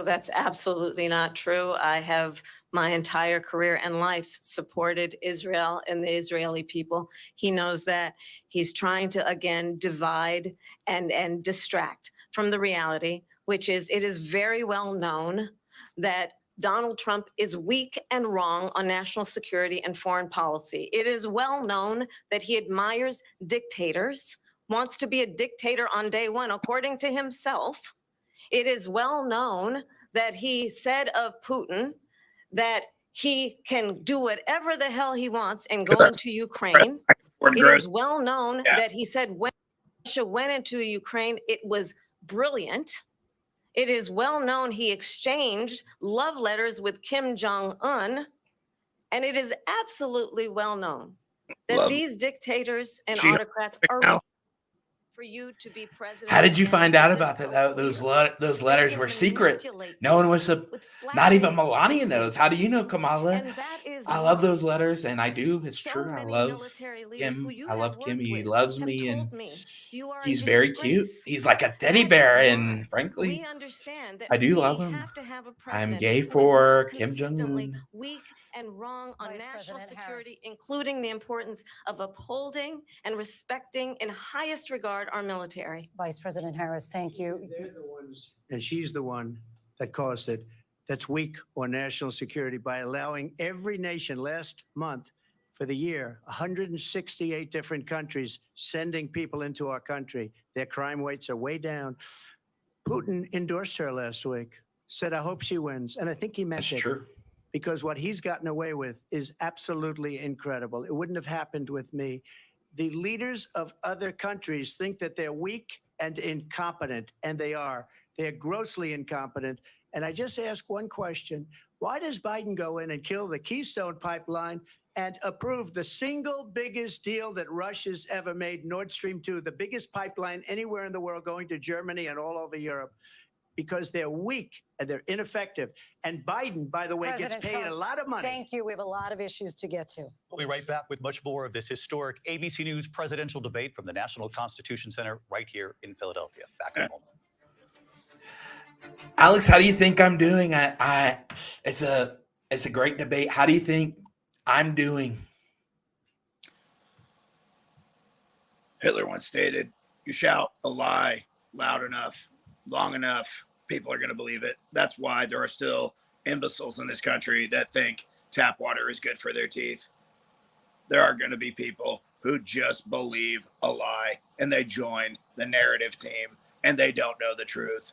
That's absolutely not true. I have my entire career and life supported Israel and the Israeli people. He knows that. He's trying to, again, divide and distract from the reality, which is it is very well known that Donald Trump is weak and wrong on national security and foreign policy. It is well known that he admires dictators, wants to be a dictator on day one, according to himself. It is well known that he said of Putin that he can do whatever the hell he wants and go into Ukraine. It is well known that he said when Russia went into Ukraine, it was brilliant. It is well known he exchanged love letters with Kim Jong-un. And it is absolutely well known that these dictators and autocrats are for you to be president. How did you find out about that? Those letters were secret. No one was not even Melania knows. How do you know, Kamala? I love those letters, and I do. It's true. I love him. I love Kim. He loves me, and he's very cute. He's like a teddy bear, and frankly, I do love him. I'm gay for Kim Jong-un. Weak and wrong on national security, including the importance of upholding and respecting in highest regard our military. Vice President Harris, thank you. They're the ones, and she's the one that caused it, that's weak on national security by allowing every nation last month for the year, 168 different countries sending people into our country. Their crime rates are way down. Putin endorsed her last week, said, I hope she wins. And I think he meant it. True. Because what he's gotten away with is absolutely incredible. It wouldn't have happened with me. The leaders of other countries think that they're weak and incompetent, and they are. They're grossly incompetent. And I just ask one question. Why does Biden go in and kill the Keystone Pipeline and approve the single biggest deal that Russia's ever made, Nord Stream 2, the biggest pipeline anywhere in the world going to Germany and all over Europe? Because they're weak and they're ineffective. And Biden, by the way, gets paid a lot of money. Thank you. We have a lot of issues to get to. We'll be right back with much more of this historic ABC News presidential debate from the National Constitution Center right here in Philadelphia. Back in a moment. Alex, how do you think I'm doing? It's a great debate. How do you think I'm doing? Hitler once stated, you shout a lie loud enough, long enough, people are going to believe it. That's why there are still imbeciles in this country that think tap water is good for their teeth. There are going to be people who just believe a lie and they join the narrative team and they don't know the truth.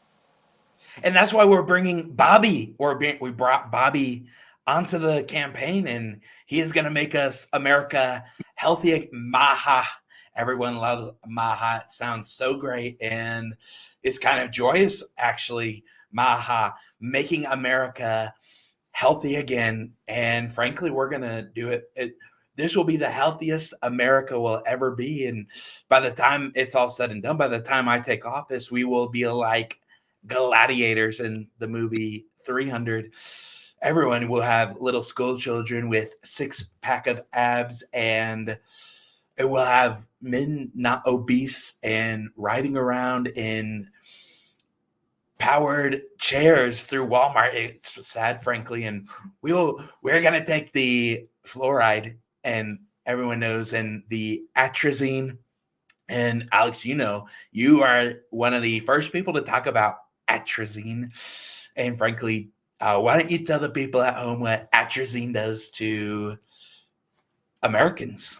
And that's why we're bringing Bobby, we brought Bobby onto the campaign, and he is going to make us America healthy, Maha, Everyone loves Maha. It sounds so great. And it's kind of joyous, actually, Maha, making America healthy again. And frankly, we're going to do it. This will be the healthiest America will ever be. And by the time it's all said and done, by the time I take office, we will be like gladiators in the movie 300. Everyone will have little school children with 6-pack of abs, and it will have men not obese and riding around in powered chairs through Walmart. It's sad, frankly. And we're going to take the fluoride, and everyone knows, and the atrazine. And Alex, you are one of the first people to talk about atrazine. And frankly, why don't you tell the people at home what atrazine does to Americans?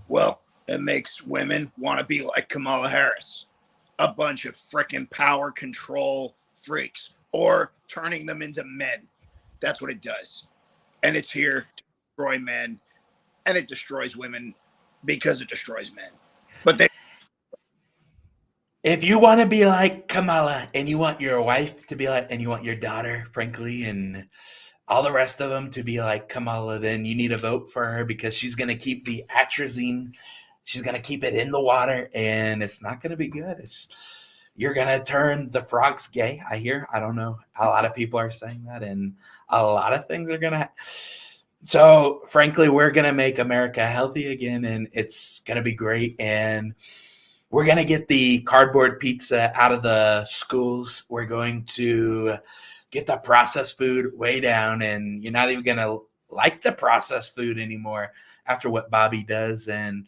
Well, it makes women want to be like Kamala Harris, a bunch of frickin' power control freaks, or turning them into men. That's what it does. And it's here to destroy men, and it destroys women because it destroys men. But if you want to be like Kamala, and you want your wife to be like, and you want your daughter, frankly, and all the rest of them to be like Kamala, then you need to vote for her, because she's going to keep the atrazine. She's going to keep it in the water, and it's not going to be good. You're going to turn the frogs gay, I hear. I don't know. A lot of people are saying that, and a lot of things are going to So, frankly, we're going to make America healthy again, and it's going to be great. And we're going to get the cardboard pizza out of the schools. We're going to get the processed food way down, and you're not even going to like the processed food anymore after what Bobby does. And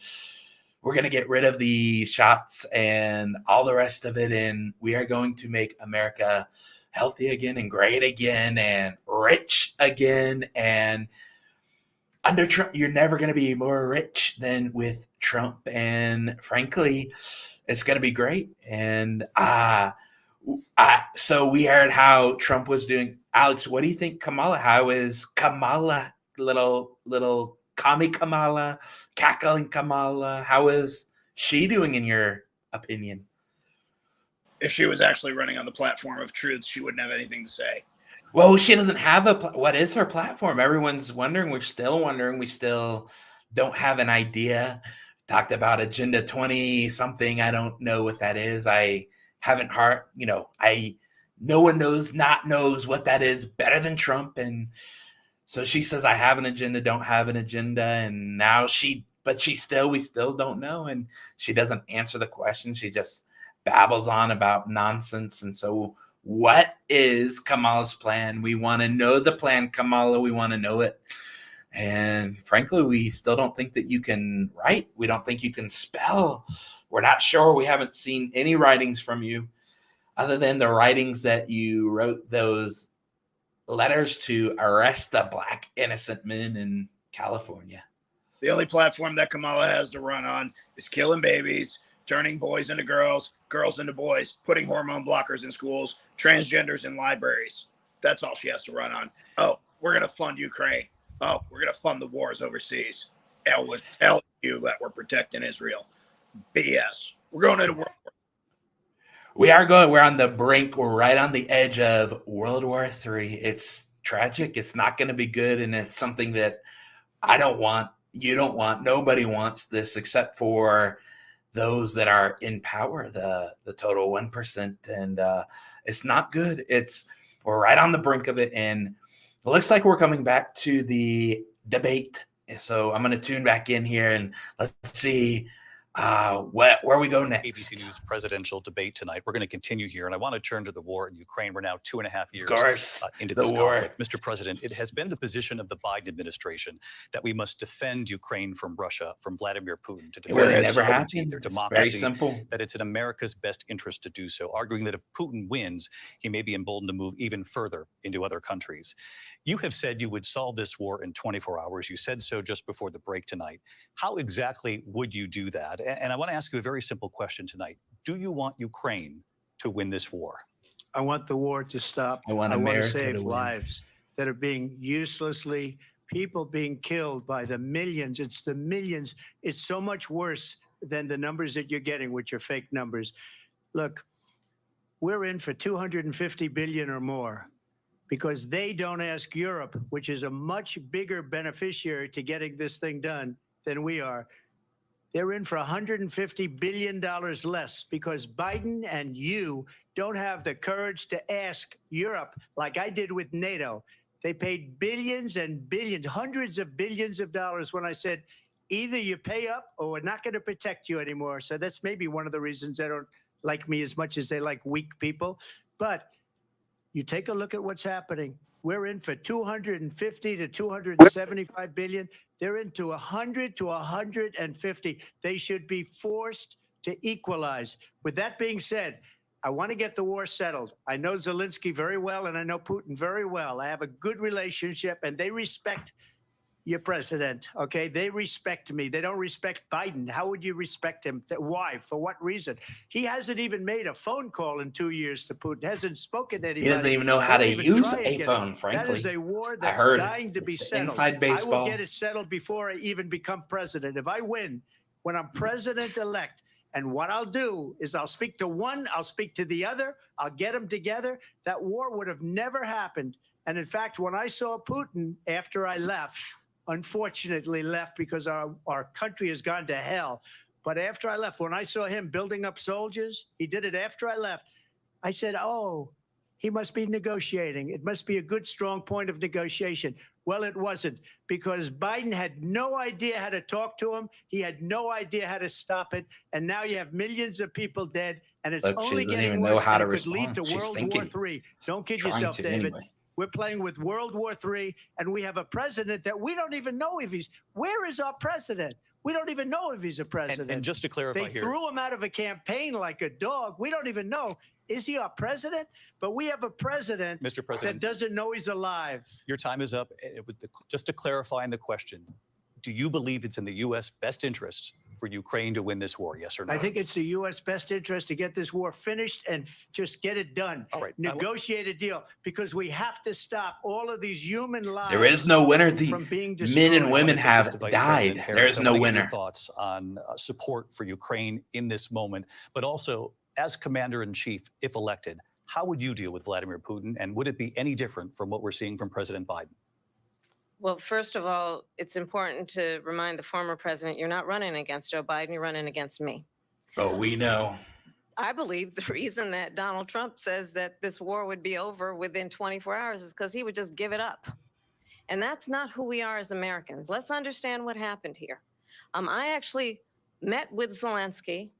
we're going to get rid of the shots and all the rest of it. And we are going to make America healthy again and great again and rich again. And under Trump, you're never going to be more rich than with Trump. And frankly, it's going to be great. And so we heard how Trump was doing. Alex, what do you think Kamala? How is Kamala, little commie Kamala, cackling Kamala? How is she doing in your opinion? If she was actually running on the platform of truth, she wouldn't have anything to say. Well, she doesn't have what is her platform? Everyone's wondering. We're still wondering. We still don't have an idea. Talked about Agenda 20 something. I don't know what that is. I haven't heard, no one knows what that is better than Trump. And so she says, I have an agenda, don't have an agenda. And now we still don't know. And she doesn't answer the question. She just babbles on about nonsense. And so what is Kamala's plan? We want to know the plan, Kamala. We want to know it. And frankly, we still don't think that you can write. We don't think you can spell. We're not sure. We haven't seen any writings from you other than the writings that you wrote those letters to arrest the black innocent men in California. The only platform that Kamala has to run on is killing babies, turning boys into girls, girls into boys, putting hormone blockers in schools, transgenders in libraries. That's all she has to run on. Oh, we're going to fund Ukraine. Oh, we're going to fund the wars overseas. And we'll tell you that we're protecting Israel. BS. We're going into World War. We're on the brink. We're right on the edge of World War III. It's tragic. It's not going to be good. And it's something that I don't want. You don't want. Nobody wants this except for those that are in power, the total 1%. And it's not good. We're right on the brink of it. And it looks like we're coming back to the debate. So I'm going to tune back in here and let's see where we go next. ABC News presidential debate tonight. We're going to continue here, and I want to turn to the war in Ukraine. We're now 2.5 years into this conflict. Mr. President, it has been the position of the Biden administration that we must defend Ukraine from Russia, from Vladimir Putin, to defend their sovereignty, their democracy. Very simple. That it's in America's best interest to do so, arguing that if Putin wins, he may be emboldened to move even further into other countries. You have said you would solve this war in 24 hours. You said so just before the break tonight. How exactly would you do that? And I want to ask you a very simple question tonight. Do you want Ukraine to win this war? I want the war to stop. I want to save lives that are being uselessly people being killed by the millions. It's the millions. It's so much worse than the numbers that you're getting, which are fake numbers. Look, we're in for 250 billion or more because they don't ask Europe, which is a much bigger beneficiary to getting this thing done than we are. They're in for $150 billion less because Biden and you don't have the courage to ask Europe like I did with NATO. They paid billions and billions, hundreds of billions of dollars when I said, either you pay up or we're not going to protect you anymore. So that's maybe one of the reasons they don't like me as much as they like weak people. But you take a look at what's happening. We're in for 250 to 275 billion. They're into 100 to 150. They should be forced to equalize. With that being said, I want to get the war settled. I know Zelensky very well, and I know Putin very well. I have a good relationship, and they respect your president, okay? They respect me. They don't respect Biden. How would you respect him? Why? For what reason? He hasn't even made a phone call in 2 years to Putin. Hasn't spoken to anybody. He doesn't even know how to use a phone, frankly. That is a war that's dying to be settled. Inside baseball. I will get it settled before I even become president. If I win, when I'm president-elect, and what I'll do is I'll speak to one, I'll speak to the other, I'll get them together. That war would have never happened. And in fact, when I saw Putin after I left, unfortunately left because our country has gone to hell. But after I left, when I saw him building up soldiers, he did it after I left. I said, oh, he must be negotiating. It must be a good, strong point of negotiation. Well, it wasn't, because Biden had no idea how to talk to him. He had no idea how to stop it. And now you have millions of people dead, and it's only getting worse. It could lead to World War III. Don't kid yourself, David. Anyway. We're playing with World War III, and we have a president that we don't even know if he's. Where is our president? We don't even know if he's a president. And just to clarify they threw him out of a campaign like a dog. We don't even know. Is he our president? But we have a president, Mr. President, that doesn't know he's alive. Your time is up. Just to clarify in the question, do you believe it's in the U.S. best interest for Ukraine to win this war, yes or no? I think it's the U.S. best interest to get this war finished and just get it done. All right. Negotiate a deal, because we have to stop all of these human lives. There is no winner. The men and women have died. There is no winner. Thoughts on support for Ukraine in this moment, but also as commander-in-chief, if elected, how would you deal with Vladimir Putin, and would it be any different from what we're seeing from President Biden? Well, first of all, it's important to remind the former president, you're not running against Joe Biden, you're running against me. Oh, we know. I believe the reason that Donald Trump says that this war would be over within 24 hours is because he would just give it up. And that's not who we are as Americans. Let's understand what happened here. I actually met with Zelensky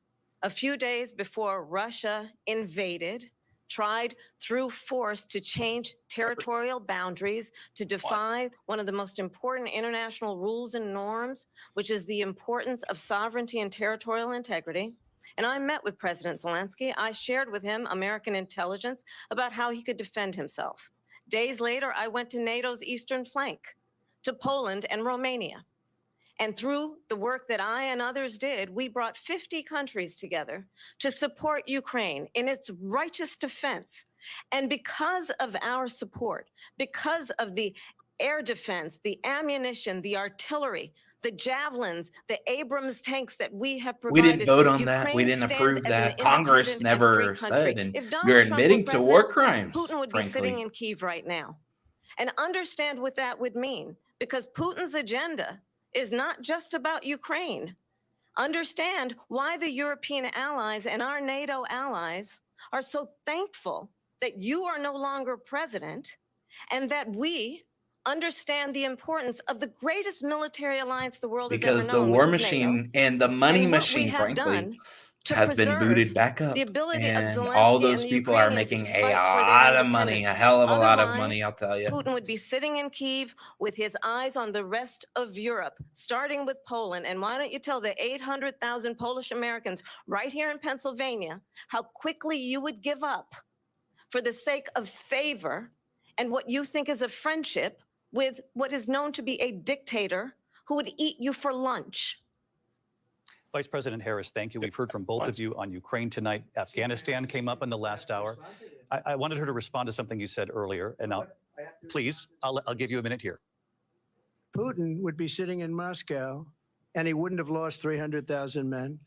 a few days before Russia invaded, tried through force to change territorial boundaries, to defy one of the most important international rules and norms, which is the importance of sovereignty and territorial integrity. And I met with President Zelensky. I shared with him American intelligence about how he could defend himself. Days later, I went to NATO's eastern flank, to Poland and Romania. And through the work that I and others did, we brought 50 countries together to support Ukraine in its righteous defense. And because of our support, because of the air defense, the ammunition, the artillery, the javelins, the Abrams tanks that we have provided. We didn't vote on that. We didn't approve that. Congress never said. And you're admitting to war crimes. Putin would be sitting in Kyiv right now. And understand what that would mean, because Putin's agenda is not just about Ukraine. Understand why the European allies and our NATO allies are so thankful that you are no longer president, and that we understand the importance of the greatest military alliance the world has ever known. Because the war machine and the money machine, frankly, has been booted back up, and all those people are making a lot of money, a hell of a lot of money, I'll tell you. Putin would be sitting in Kyiv with his eyes on the rest of Europe, starting with Poland. And why don't you tell the 800,000 Polish Americans right here in Pennsylvania how quickly you would give up for the sake of favor and what you think is a friendship with what is known to be a dictator who would eat you for lunch. Vice President Harris, thank you. We've heard from both of you on Ukraine tonight. Afghanistan came up in the last hour. I wanted her to respond to something you said earlier, and I'll give you a minute here. Putin would be sitting in Moscow, and he wouldn't have lost 300,000 men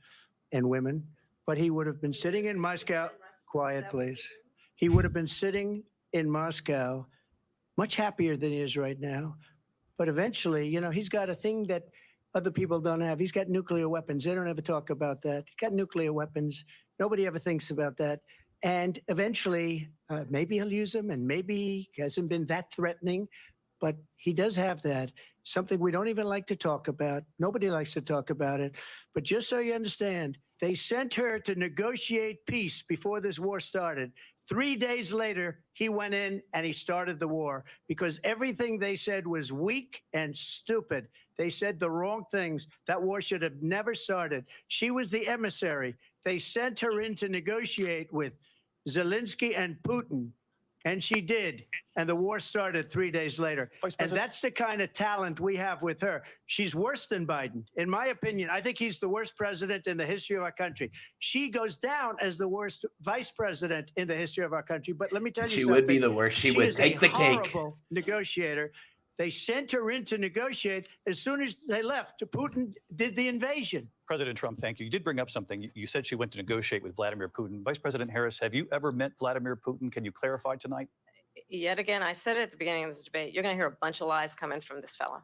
and women, but he would have been sitting in Moscow. Quiet, please. He would have been sitting in Moscow much happier than he is right now. But eventually, you know, he's got a thing that other people don't have. He's got nuclear weapons. They don't ever talk about that. He's got nuclear weapons. Nobody ever thinks about that. And eventually, maybe he'll use them, and maybe he hasn't been that threatening, but he does have that. Something we don't even like to talk about. Nobody likes to talk about it. But just so you understand, they sent her to negotiate peace before this war started. 3 days later, he went in and he started the war because everything they said was weak and stupid. They said the wrong things. That war should have never started. She was the emissary. They sent her in to negotiate with Zelensky and Putin, and she did. And the war started 3 days later. And that's the kind of talent we have with her. She's worse than Biden. In my opinion, I think he's the worst president in the history of our country. She goes down as the worst vice president in the history of our country. But let me tell you something. She would be the worst. She would take the cake. Horrible negotiator. They sent her in to negotiate. As soon as they left, Putin did the invasion. President Trump, thank you. You did bring up something. You said she went to negotiate with Vladimir Putin. Vice President Harris, have you ever met Vladimir Putin? Can you clarify tonight? Yet again, I said it at the beginning of this debate, you're going to hear a bunch of lies coming from this fellow.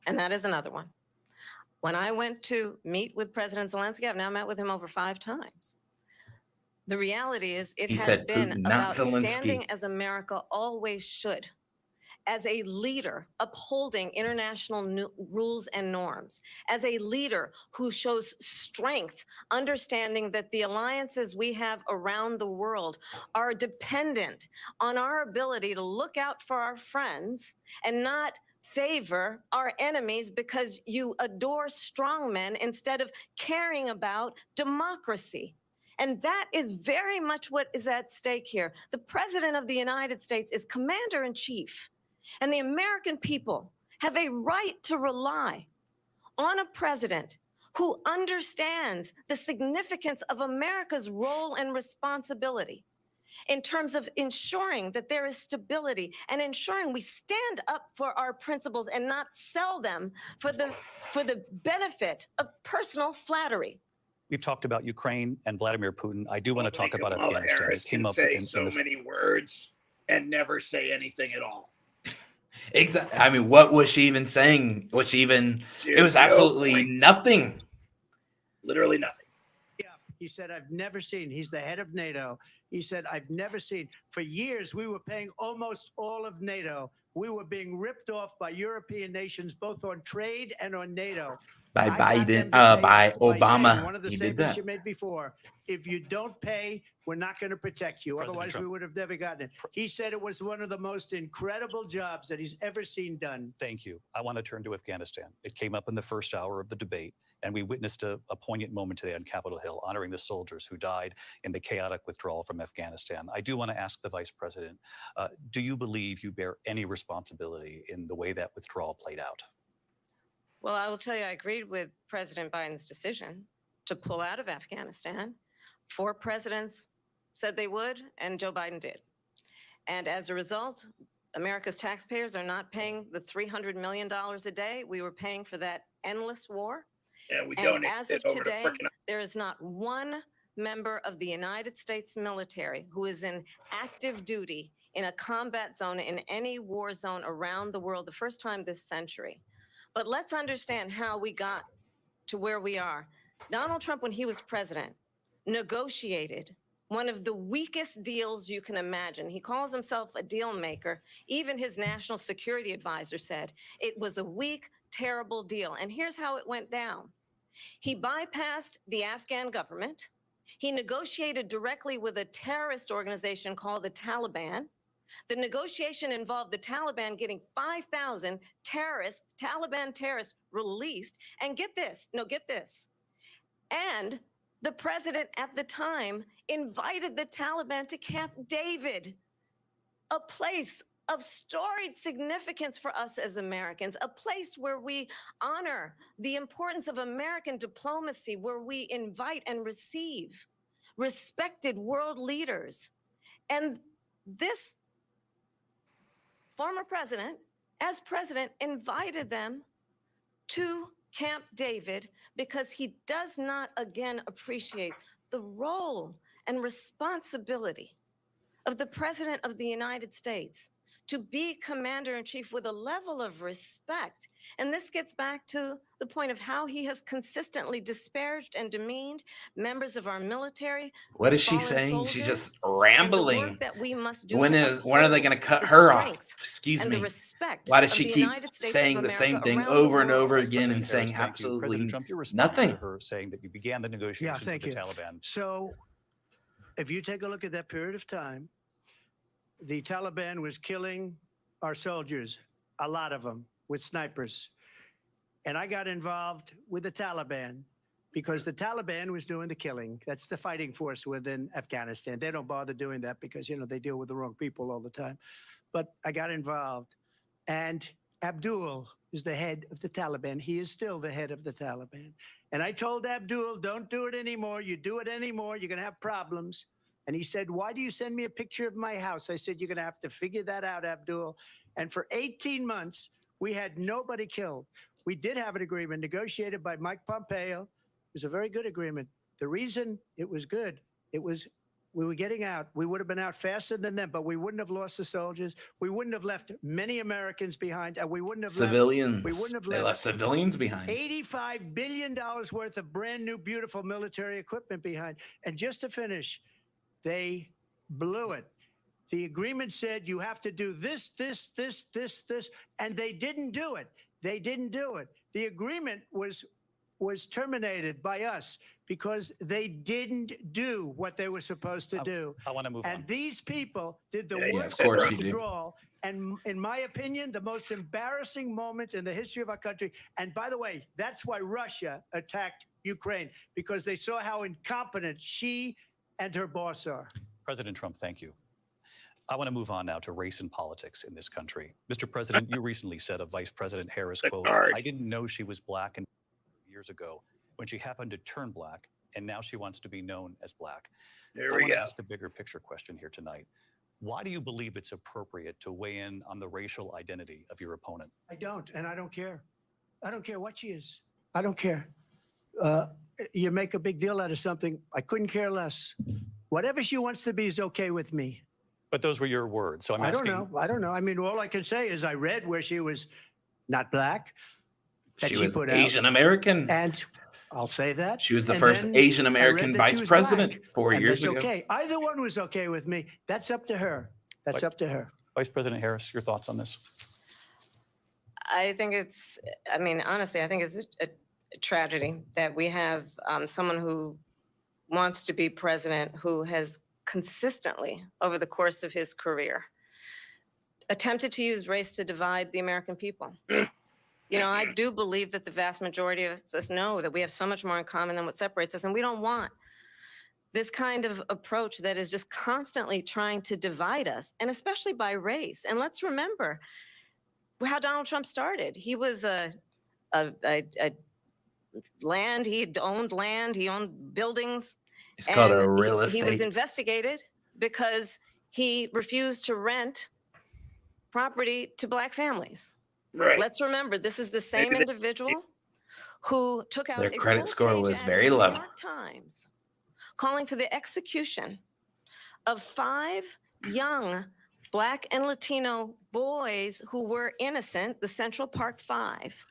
And that is another one. When I went to meet with President Zelensky, I've now met with him over 5 times. The reality is it has been about standing as America always should, as a leader upholding international rules and norms, as a leader who shows strength, understanding that the alliances we have around the world are dependent on our ability to look out for our friends and not favor our enemies because you adore strongmen instead of caring about democracy. And that is very much what is at stake here. The President of the United States is commander-in-chief. And the American people have a right to rely on a president who understands the significance of America's role and responsibility in terms of ensuring that there is stability and ensuring we stand up for our principles and not sell them for the benefit of personal flattery. We've talked about Ukraine and Vladimir Putin. I do want to talk about Afghanistan. Harris can say so many words and never say anything at all. Exactly. I mean, what was she even saying? Was she even? It was absolutely nothing. Literally nothing. Yeah, he said, "I've never seen." He's the head of NATO. He said, "I've never seen." For years, we were paying almost all of NATO. We were being ripped off by European nations, both on trade and on NATO. By Biden, by Obama. One of the statements you made before: if you don't pay, we're not going to protect you. Otherwise, we would have never gotten it. He said it was one of the most incredible jobs that he's ever seen done. Thank you. I want to turn to Afghanistan. It came up in the first hour of the debate, and we witnessed a poignant moment today on Capitol Hill, honoring the soldiers who died in the chaotic withdrawal from Afghanistan. I do want to ask the Vice President, do you believe you bear any responsibility in the way that withdrawal played out? Well, I will tell you, I agreed with President Biden's decision to pull out of Afghanistan. 4 presidents said they would, and Joe Biden did. And as a result, America's taxpayers are not paying the $300 million a day we were paying for that endless war. And as of today, there is not one member of the United States military who is in active duty in a combat zone in any war zone around the world, the first time this century. But let's understand how we got to where we are. Donald Trump, when he was president, negotiated one of the weakest deals you can imagine. He calls himself a deal maker. Even his national security advisor said it was a weak, terrible deal. And here's how it went down. He bypassed the Afghan government. He negotiated directly with a terrorist organization called the Taliban. The negotiation involved the Taliban getting 5,000 Taliban terrorists released. And get this. And the president at the time invited the Taliban to Camp David, a place of storied significance for us as Americans, a place where we honor the importance of American diplomacy, where we invite and receive respected world leaders. And this former president as president, invited them to Camp David because he does not again appreciate the role and responsibility of the President of the United States to be commander-in-chief with a level of respect. And this gets back to the point of how he has consistently disparaged and demeaned members of our military. What is she saying? She's just rambling. When are they going to cut her off? Excuse me. Why does she keep saying the same thing over and over again and saying absolutely nothing? Her saying that you began the negotiations with the Taliban. So if you take a look at that period of time, the Taliban was killing our soldiers, a lot of them, with snipers. And I got involved with the Taliban because the Taliban was doing the killing. That's the fighting force within Afghanistan. They don't bother doing that because, you know, they deal with the wrong people all the time. But I got involved. And Abdul is the head of the Taliban. He is still the head of the Taliban. And I told Abdul, don't do it anymore. You do it anymore, you're going to have problems. And he said, why do you send me a picture of my house? I said, you're going to have to figure that out, Abdul. And for 18 months, we had nobody killed. We did have an agreement negotiated by Mike Pompeo. It was a very good agreement. The reason it was good, it was we were getting out. We would have been out faster than them, but we wouldn't have lost the soldiers. We wouldn't have left many Americans behind, and we wouldn't have civilians. We wouldn't have left civilians behind. $85 billion worth of brand new, beautiful military equipment behind. And just to finish, they blew it. The agreement said you have to do this, and they didn't do it. They didn't do it. The agreement was terminated by us because they didn't do what they were supposed to do. I want to move on. And these people did the worst withdrawal. And in my opinion, the most embarrassing moment in the history of our country. And by the way, that's why Russia attacked Ukraine, because they saw how incompetent she and her boss are. President Trump, thank you. I want to move on now to race and politics in this country. Mr. President, you recently said of Vice President Harris, quote, I didn't know she was black years ago when she happened to turn black, and now she wants to be known as black. I want to ask the bigger picture question here tonight. Why do you believe it's appropriate to weigh in on the racial identity of your opponent? I don't, and I don't care. I don't care what she is. I don't care. You make a big deal out of something. I couldn't care less. Whatever she wants to be is okay with me. But those were your words. So I'm asking. I don't know. I mean, all I can say is I read where she was not black. She was Asian American. And I'll say that. She was the first Asian American vice president 4 years ago. Okay. Either one was okay with me. That's up to her. That's up to her. Vice President Harris, your thoughts on this? I think it's, I mean, honestly, I think it's a tragedy that we have someone who wants to be president who has consistently, over the course of his career, attempted to use race to divide the American people. You know, I do believe that the vast majority of us know that we have so much more in common than what separates us, and we don't want this kind of approach that is just constantly trying to divide us, and especially by race. And let's remember how Donald Trump started. He was land, he owned buildings. It's called a real estate. He was investigated because he refused to rent property to black families. Right. Let's remember, this is the same individual who took out their credit score was very low. New York Times, calling for the execution of 5 young Black and Latino boys who were innocent, the Central Park 5.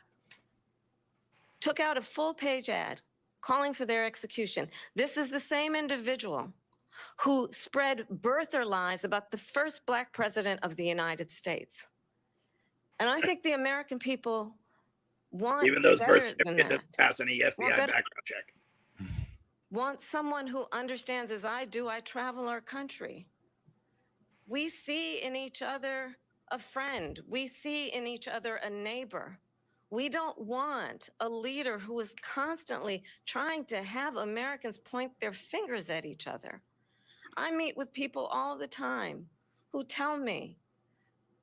Took out a full-page ad calling for their execution. This is the same individual who spread birther lies about the first Black president of the United States. And I think the American people want even those better birth than certificate that. doesn't pass any FBI background check. Want someone who understands, as I do, I travel our country. We see in each other a friend. We see in each other a neighbor. We don't want a leader who is constantly trying to have Americans point their fingers at each other. I meet with people all the time who tell me,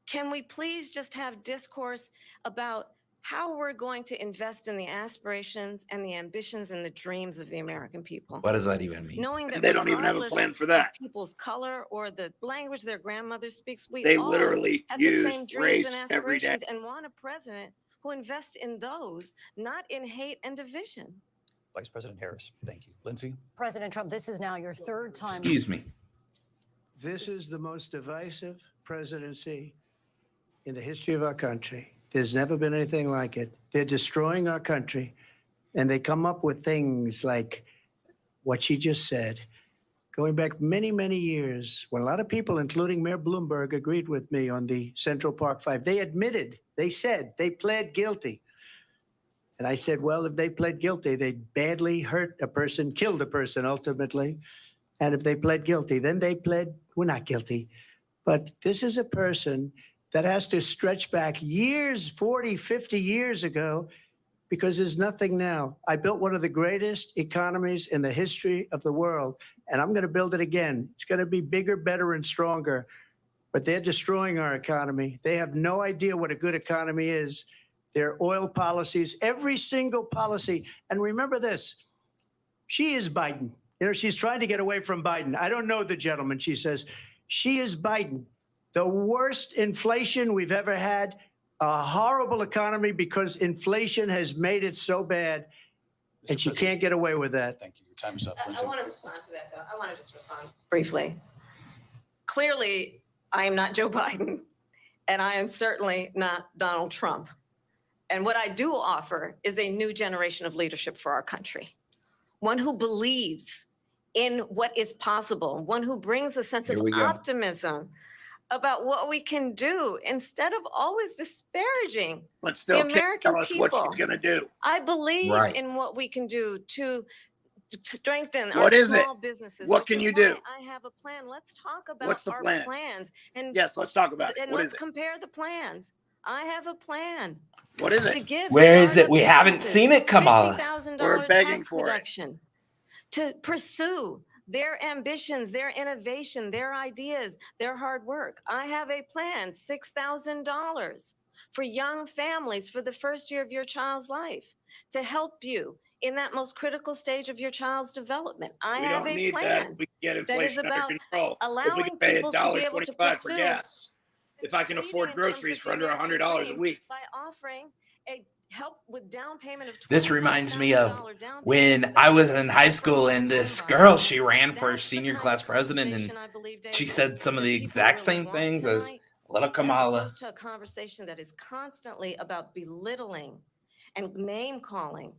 can we please just have discourse about how we're going to invest in the aspirations and the ambitions and the dreams of the American people. What does that even mean? Knowing that And they don't even have a plan for that. People's color or the language their grandmother speaks, we They all literally have the same use dreams and race every day. aspirations and want a president who invests in those, not in hate and division. Vice President Harris, thank you. Lindsay? President Trump, this is now your third time. Excuse me. This is the most divisive presidency in the history of our country. There's never been anything like it. They're destroying our country, and they come up with things like what she just said. Going back many, many years, when a lot of people, including Mayor Bloomberg, agreed with me on the Central Park Five, they admitted, they said, they pled guilty. And I said, well, if they pled guilty, they badly hurt a person, killed a person ultimately. And if they pled guilty, then they pled, we're not guilty. But this is a person that has to stretch back years, 40, 50 years ago, because there's nothing now. I built one of the greatest economies in the history of the world, and I'm going to build it again. It's going to be bigger, better, and stronger. But they're destroying our economy. They have no idea what a good economy is. Their oil policies, every single policy. And remember this, she is Biden. You know, she's trying to get away from Biden. I don't know the gentleman, she says. She is Biden. The worst inflation we've ever had, a horrible economy because inflation has made it so bad, and she can't get away with that. Thank you. Your time is up. I want to respond to that, though. I want to just respond briefly. Clearly, I am not Joe Biden, and I am certainly not Donald Trump. And what I do offer is a new generation of leadership for our country, one who believes in what is possible, one who brings a sense of optimism about what we can do instead of always disparaging the American tell us people. what she's going to do. I believe in what we can do to strengthen What our is small it? businesses. What can you do? I have a plan. Let's talk about What's the our plan? plans. And yes, let's talk about it. And What let's is it? compare the plans. I have a plan. What is To it? give Where is it? startup We haven't businesses seen it, Kamala. $50,000 We're begging tax for it. deduction to pursue their ambitions, their innovation, their ideas, their hard work. I have a plan, $6,000 for young families for the first year of your child's life to help you in that most critical stage of your child's development. I have don't a need plan that. We can get that is inflation under about control. If we allowing can pay people to be able to $1.25 for pursue gas. If I can freedom afford in terms groceries of for the under American $100 a dream week. by offering a help with down payment of This reminds me of $25,000 down when payment I was subsidy in high for school and home this buyers. girl, she ran for That's the senior kind class of president, and conversation I believe, she David, said some of the that people exact really same want things as tonight, little as Kamala. opposed to a conversation that is constantly about belittling and name calling.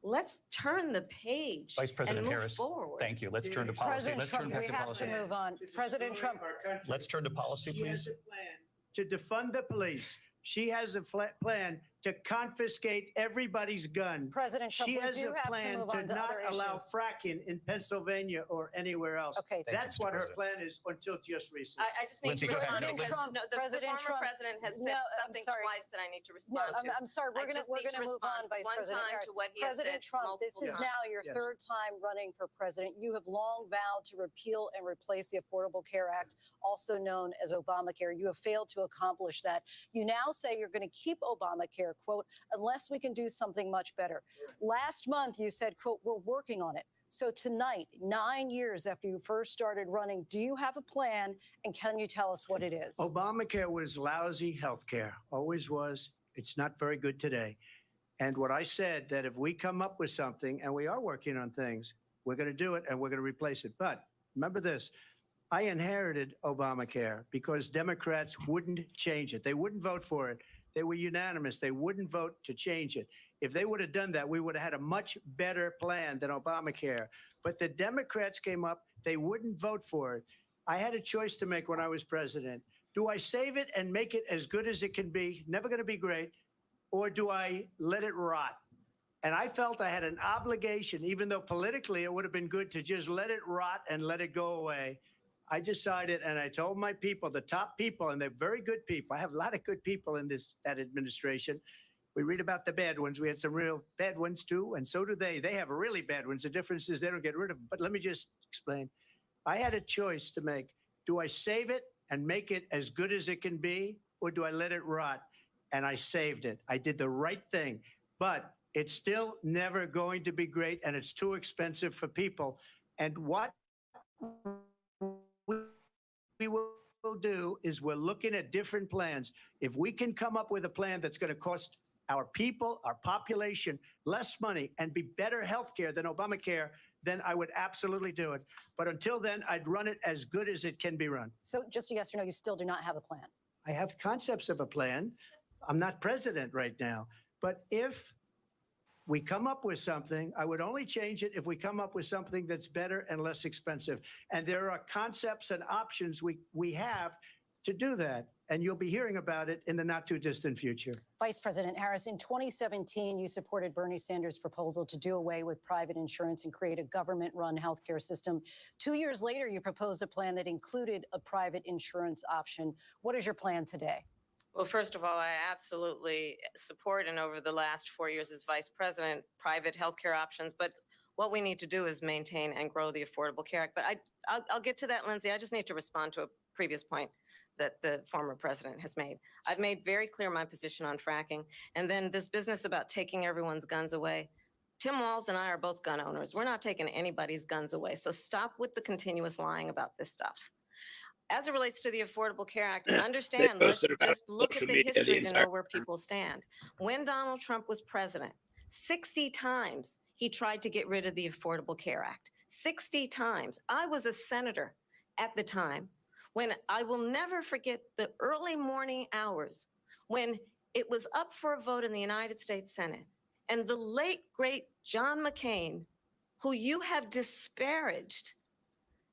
Let's turn the page Vice President and move Harris, forward. thank you. Let's turn to policy. President Let's Trump, turn back we to have policy. to move on. President Trump. Let's turn to policy, She has please. a plan to defund the police. She has a plan to confiscate everybody's gun. President Trump, she we has do a have to plan move to on to not other allow issues. fracking in Pennsylvania or anywhere else. Okay. That's Mr. what her President. plan is until just recently. I just need Lindsay, to go ahead. respond because Trump, the President former Trump, president has said no, I'm something sorry. twice that I need to No, respond to. I'm sorry. We're I just gonna need to move on, respond Vice one President time Harris. to what he has President said Trump, this is multiple now times. your Yes. third time running for president. You have long vowed to repeal and replace the Affordable Care Act, also known as Obamacare. You have failed to accomplish that. You now say you're going to keep Obamacare, quote, unless we can do something much better. Last month, you said, quote, we're working on it. So tonight, 9 years after you first started running, do you have a plan, and can you tell us what it is? Obamacare was lousy health care, always was. It's not very good today. And what I said, that if we come up with something, and we are working on things, we're going to do it and we're going to replace it. But remember this, I inherited Obamacare because Democrats wouldn't change it. They wouldn't vote for it. They were unanimous. They wouldn't vote to change it. If they would have done that, we would have had a much better plan than Obamacare. But the Democrats came up. They wouldn't vote for it. I had a choice to make when I was president. Do I save it and make it as good as it can be? Never going to be great. Or do I let it rot? And I felt I had an obligation, even though politically it would have been good to just let it rot and let it go away. I decided, and I told my people, the top people, and they're very good people. I have a lot of good people in that administration. We read about the bad ones. We had some real bad ones too, and so do they. They have really bad ones. The difference is they don't get rid of them. But let me just explain. I had a choice to make. Do I save it and make it as good as it can be, or do I let it rot? and I saved it. I did the right thing, but it's still never going to be great, and it's too expensive for people. And what we will do is we're looking at different plans. If we can come up with a plan that's going to cost our people, our population, less money and be better healthcare than Obamacare, then I would absolutely do it. But until then, I'd run it as good as it can be run. So just a yes or no, you still do not have a plan? I have concepts of a plan. I'm not president right now. But if we come up with something, I would only change it if we come up with something that's better and less expensive. And there are concepts and options we have to do that. And you'll be hearing about it in the not too distant future. Vice President Harris, in 2017, you supported Bernie Sanders' proposal to do away with private insurance and create a government-run healthcare system. 2 years later, you proposed a plan that included a private insurance option. What is your plan today? Well, first of all, I absolutely support, and over the last 4 years as vice president, private healthcare options. But what we need to do is maintain and grow the Affordable Care Act. But I'll get to that, Lindsay. I just need to respond to a previous point that the former president has made. I've made very clear my position on fracking. And then this business about taking everyone's guns away. Tim Walz and I are both gun owners. We're not taking anybody's guns away. So stop with the continuous lying about this stuff. As it relates to the Affordable Care Act, understand, let's just look at the history to know where people stand. When Donald Trump was president, 60 times he tried to get rid of the Affordable Care Act. 60 times. I was a senator at the time when I will never forget the early morning hours when it was up for a vote in the United States Senate. And the late, great John McCain, who you have disparaged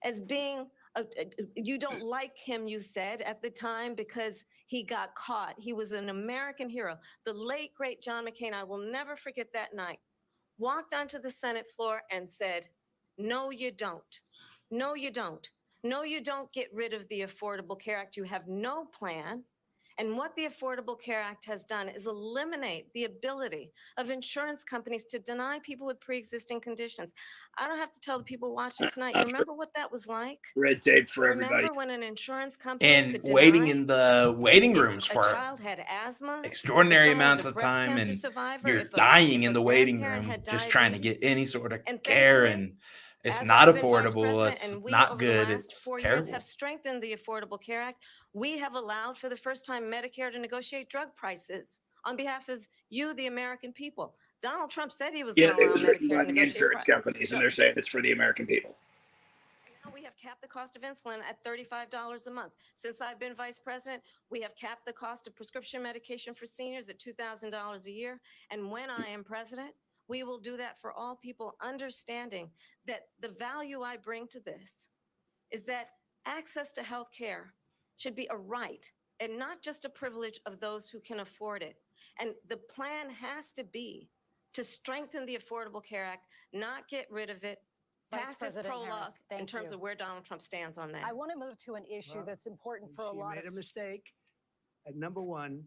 as being you don't like him, you said at the time, because he got caught. He was an American hero. The late, great John McCain, I will never forget that night, walked onto the Senate floor and said, no, you don't. No, you don't. No, you don't get rid of the Affordable Care Act. You have no plan. And what the Affordable Care Act has done is eliminate the ability of insurance companies to deny people with pre-existing conditions. I don't have to tell the people watching tonight. You remember what that was like? Red tape for everybody. Remember when an insurance company And could waiting deny in the waiting rooms if for a child had asthma, extraordinary if someone was amounts a of breast time, cancer and survivor, you're if a dying in the waiting grandparent room had just trying to get diabetes. any sort of And care, thankfully, and it's as not I've been vice affordable. president, It's and we, not over good. the last It's 4 years, terrible. have strengthened the Affordable Care Act. We have allowed for the first time Medicare to negotiate drug prices on behalf of you, the American people. Donald Trump said he was Yeah, going to it allow was written Medicare by to the negotiate insurance companies, and they're saying it's for the American people. Now we have capped the cost of insulin at $35 a month. Since I've been vice president, we have capped the cost of prescription medication for seniors at $2,000 a year. And when I am president, we will do that for all people, understanding that the value I bring to this is that access to health care should be a right and not just a privilege of those who can afford it. And the plan has to be to strengthen the Affordable Care Act, not get rid of it, Vice President Harris, in terms of where Donald Trump stands on that. I want to move to an issue that's important for a lot of... She made a mistake. At number one,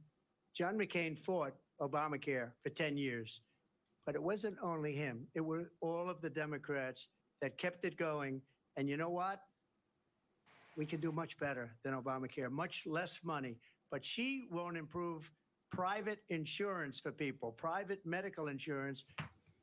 John McCain fought Obamacare for 10 years. But it wasn't only him. It were all of the Democrats that kept it going. And you know what? We can do much better than Obamacare, much less money. But she won't improve private insurance for people, private medical insurance.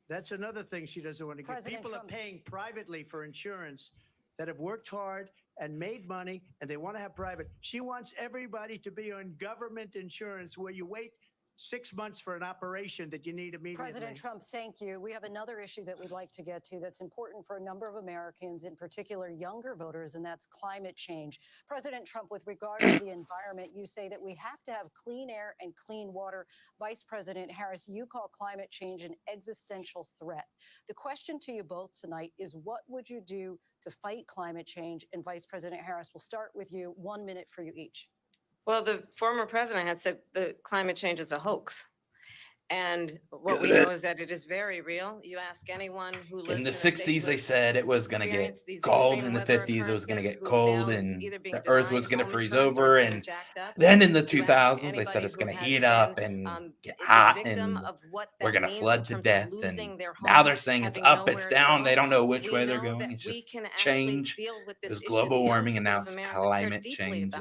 That's another thing she doesn't want to get. People are paying privately for insurance that have worked hard and made money, and they want to have private. She wants everybody to be on government insurance where you wait 6 months for an operation that you need immediately. President Trump, thank you. We have another issue that we'd like to get to that's important for a number of Americans, in particular younger voters, and that's climate change. President Trump, with regard to the environment, you say that we have to have clean air and clean water. Vice President Harris, you call climate change an existential threat. The question to you both tonight is, what would you do to fight climate change? And Vice President Harris, we'll start with you. 1 minute for you each. Well, the former president had said the climate change is a hoax. And what we know is that it is very real. You ask anyone who lives in the 60s, they said it was going to get cold. In the 50s, it was going to get cold and the earth was going to freeze over. And then in the 2000s, they said it's going to heat up and get hot and we're going to flood to death. And now they're saying it's up, it's down. They don't know which way they're going. It's just change. It was global warming and now it's climate change.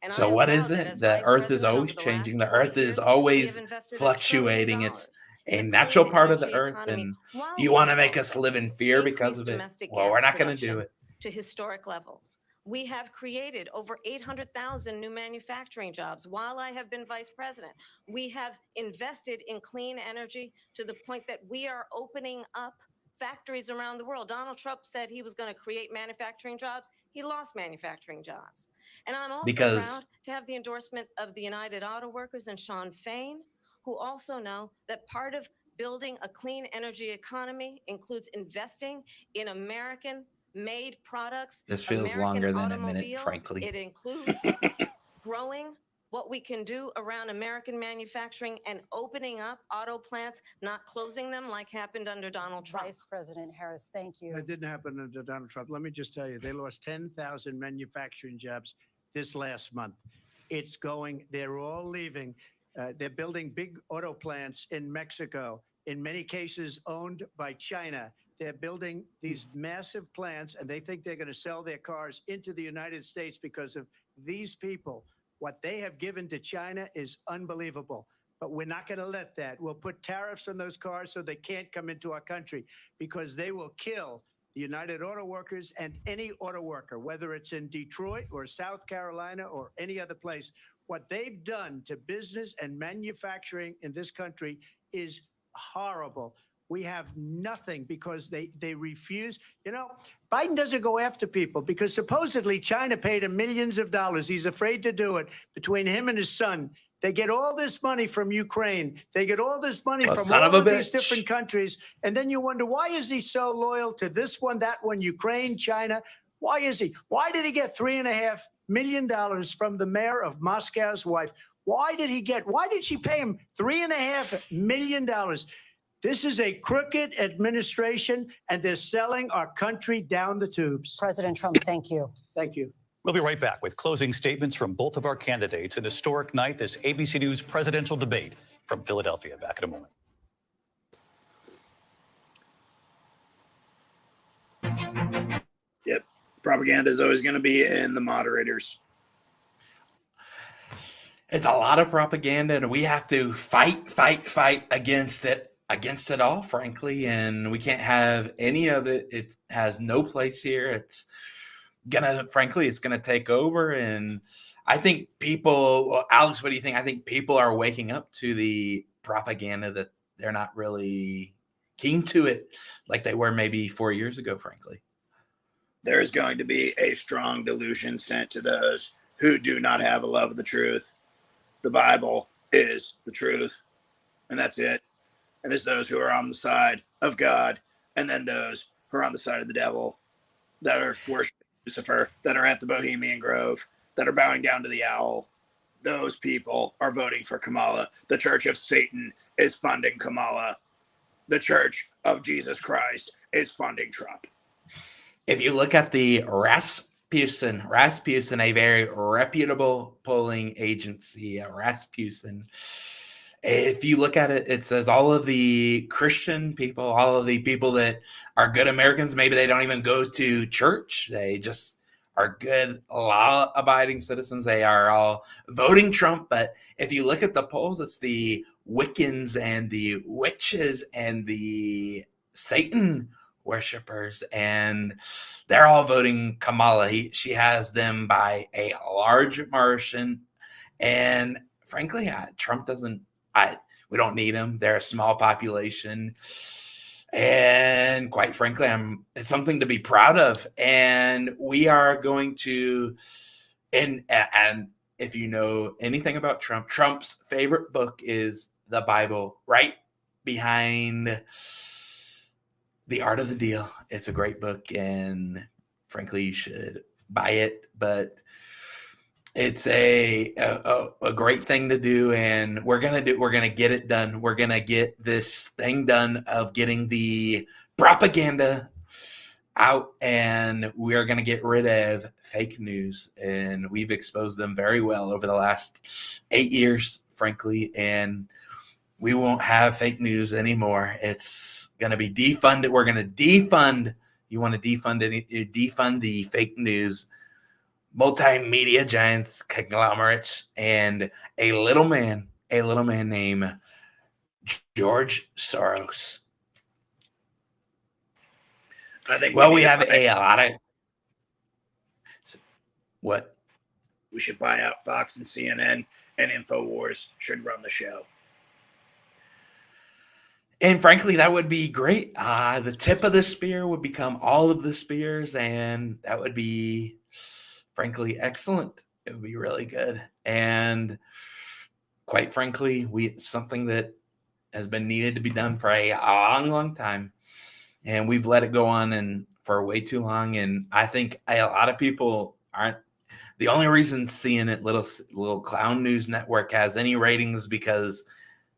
So what is it? The earth is always changing. The earth is always fluctuating. It's a natural part of the earth. And you want to make us live in fear because of it? Well, we're not going to do it. To historic levels. We have created over 800,000 new manufacturing jobs while I have been vice president. We have invested in clean energy to the point that we are opening up factories around the world. Donald Trump said he was going to create manufacturing jobs. He lost manufacturing jobs. And I'm also proud to have the endorsement of the United Auto Workers and Sean Fain, who also know that part of building a clean energy economy includes investing in American-made products. This feels longer than a minute, frankly. It includes growing what we can do around American manufacturing and opening up auto plants, not closing them like happened under Donald Trump. Vice President Harris, thank you. That didn't happen under Donald Trump. Let me just tell you, they lost 10,000 manufacturing jobs this last month. It's going, they're all leaving. They're building big auto plants in Mexico, in many cases owned by China. They're building these massive plants, and they think they're going to sell their cars into the United States because of these people. What they have given to China is unbelievable. But we're not going to let that. We'll put tariffs on those cars so they can't come into our country because they will kill the United Auto Workers and any auto worker, whether it's in Detroit or South Carolina or any other place. What they've done to business and manufacturing in this country is horrible. We have nothing because they refuse. You know, Biden doesn't go after people because supposedly China paid him millions of dollars. He's afraid to do it. Between him and his son, they get all this money from Ukraine. They get all this money from all of these different countries. And then you wonder, why is he so loyal to this one, that one, Ukraine, China? Why is he? Why did he get $3.5 million from the mayor of Moscow's wife? Why did she pay him $3.5 million? This is a crooked administration, and they're selling our country down the tubes. President Trump, thank you. Thank you. We'll be right back with closing statements from both of our candidates. An historic night, this ABC News presidential debate from Philadelphia. Back in a moment. Yep. Propaganda is always going to be in the moderators. It's a lot of propaganda, and we have to fight against it all, frankly, and we can't have any of it. It has no place here. It's gonna take over. And I think Alex, what do you think? I think people are waking up to the propaganda that they're not really keen to it like they were maybe 4 years ago, frankly. There is going to be a strong delusion sent to those who do not have a love of the truth. The Bible is the truth, and that's it. And there's those who are on the side of God, and then those who are on the side of the devil, that are worshiping Lucifer, that are at the Bohemian Grove, that are bowing down to the owl. Those people are voting for Kamala. The Church of Satan is funding Kamala. The Church of Jesus Christ is funding Trump. If you look at the Rasmussen, a very reputable polling agency, Rasmussen, if you look at it, it says all of the Christian people, all of the people that are good Americans, maybe they don't even go to church. They just are good, law-abiding citizens. They are all voting Trump. But if you look at the polls, it's the Wiccans and the witches and the Satan worshipers, and they're all voting Kamala. She has them by a large margin. And frankly, Trump doesn't. We don't need them. They're a small population. And quite frankly, it's something to be proud of. And we are going to, and if you know anything about Trump, Trump's favorite book is the Bible, right behind The Art of the Deal. It's a great book, and frankly, you should buy it. But It's a great thing to do, and we're gonna get it done. We're gonna get this thing done of getting the propaganda out, and we are gonna get rid of fake news. And we've exposed them very well over the last 8 years, frankly, and we won't have fake news anymore. It's gonna be defunded. We're gonna defund. You want to defund the fake news, multimedia giants, conglomerates, and a little man named George Soros. I think we have a lot of what we should buy out Fox and CNN, and InfoWars should run the show. And frankly, that would be great. The tip of the spear would become all of the spears, and that would be, frankly, excellent. It would be really good. And quite frankly, something that has been needed to be done for a long, long time. And we've let it go on for way too long. And I think a lot of people aren't. The only reason CNN, little clown news network, has any ratings because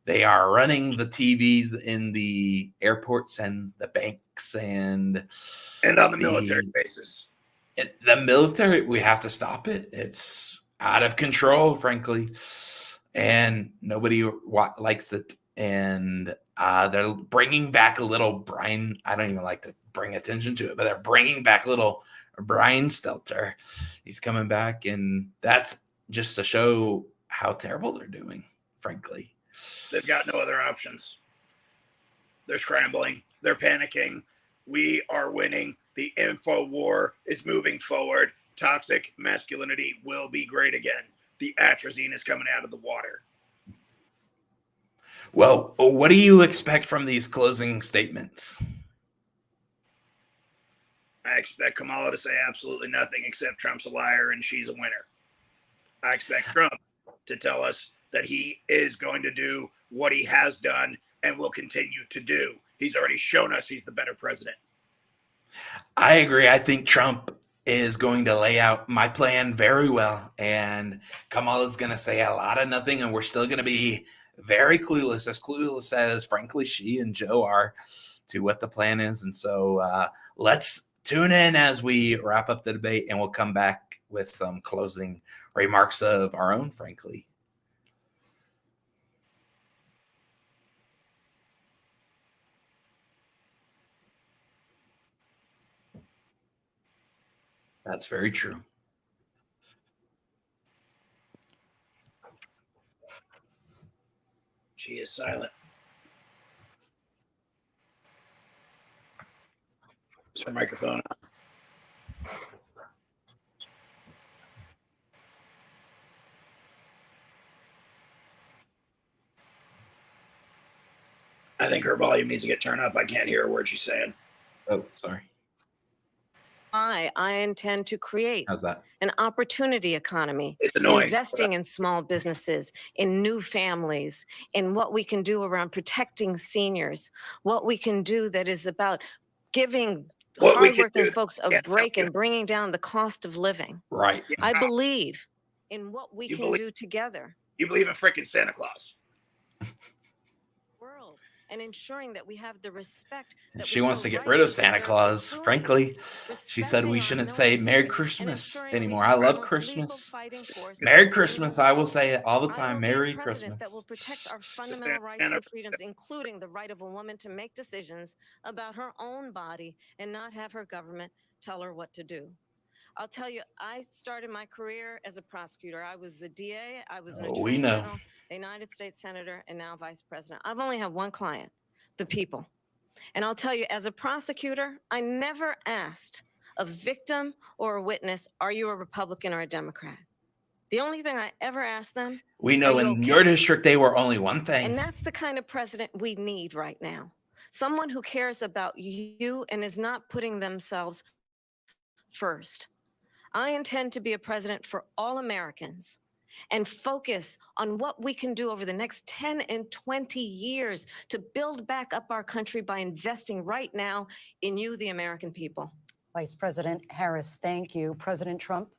they are running the TVs in the airports and the banks and on the military bases. The military, we have to stop it. It's out of control, frankly, and nobody likes it. And they're bringing back a little Brian. I don't even like to bring attention to it, but they're bringing back little Brian Stelter. He's coming back, and that's just to show how terrible they're doing, frankly. They've got no other options. They're scrambling. They're panicking. We are winning. The info war is moving forward. Toxic masculinity will be great again. The atrazine is coming out of the water. Well, what do you expect from these closing statements? I expect Kamala to say absolutely nothing except Trump's a liar and she's a winner. I expect Trump to tell us that he is going to do what he has done and will continue to do. He's already shown us he's the better president. I agree. I think Trump is going to lay out my plan very well, and Kamala's going to say a lot of nothing, and we're still going to be very clueless as frankly she and Joe are to what the plan is. And so let's tune in as we wrap up the debate, and we'll come back with some closing remarks of our own, frankly. That's very true. She is silent. Is her microphone on? I think her volume needs to get turned up. I can't hear a word she's saying. Oh, sorry. I intend to create How's that? An opportunity economy, it's annoying. Investing in small businesses, in new families, in what we can do around protecting seniors, what we can do that is about giving hardworking folks a break and bringing down the cost of living. Right. I believe in what we can do together. You believe in freaking Santa Claus. And ensuring that we have the respect. She wants to get rid of Santa Claus. Frankly, she said we shouldn't say Merry Christmas anymore. I love Christmas. Merry Christmas. I will say it all the time. Merry Christmas. That will protect our fundamental rights and freedoms, including the right of a woman to make decisions about her own body and not have her government tell her what to do. I'll tell you, I started my career as a prosecutor. I was a DA. I was an attorney general, a United States senator, and now vice president. I've only had one client, the people. And I'll tell you, as a prosecutor, I never asked a victim or a witness, are you a Republican or a Democrat? The only thing I ever asked them. We know in your district, they were only one thing. And that's the kind of president we need right now. Someone who cares about you and is not putting themselves first. I intend to be a president for all Americans and focus on what we can do over the next 10 and 20 years to build back up our country by investing right now in you, the American people. Vice President Harris, thank you. President Trump?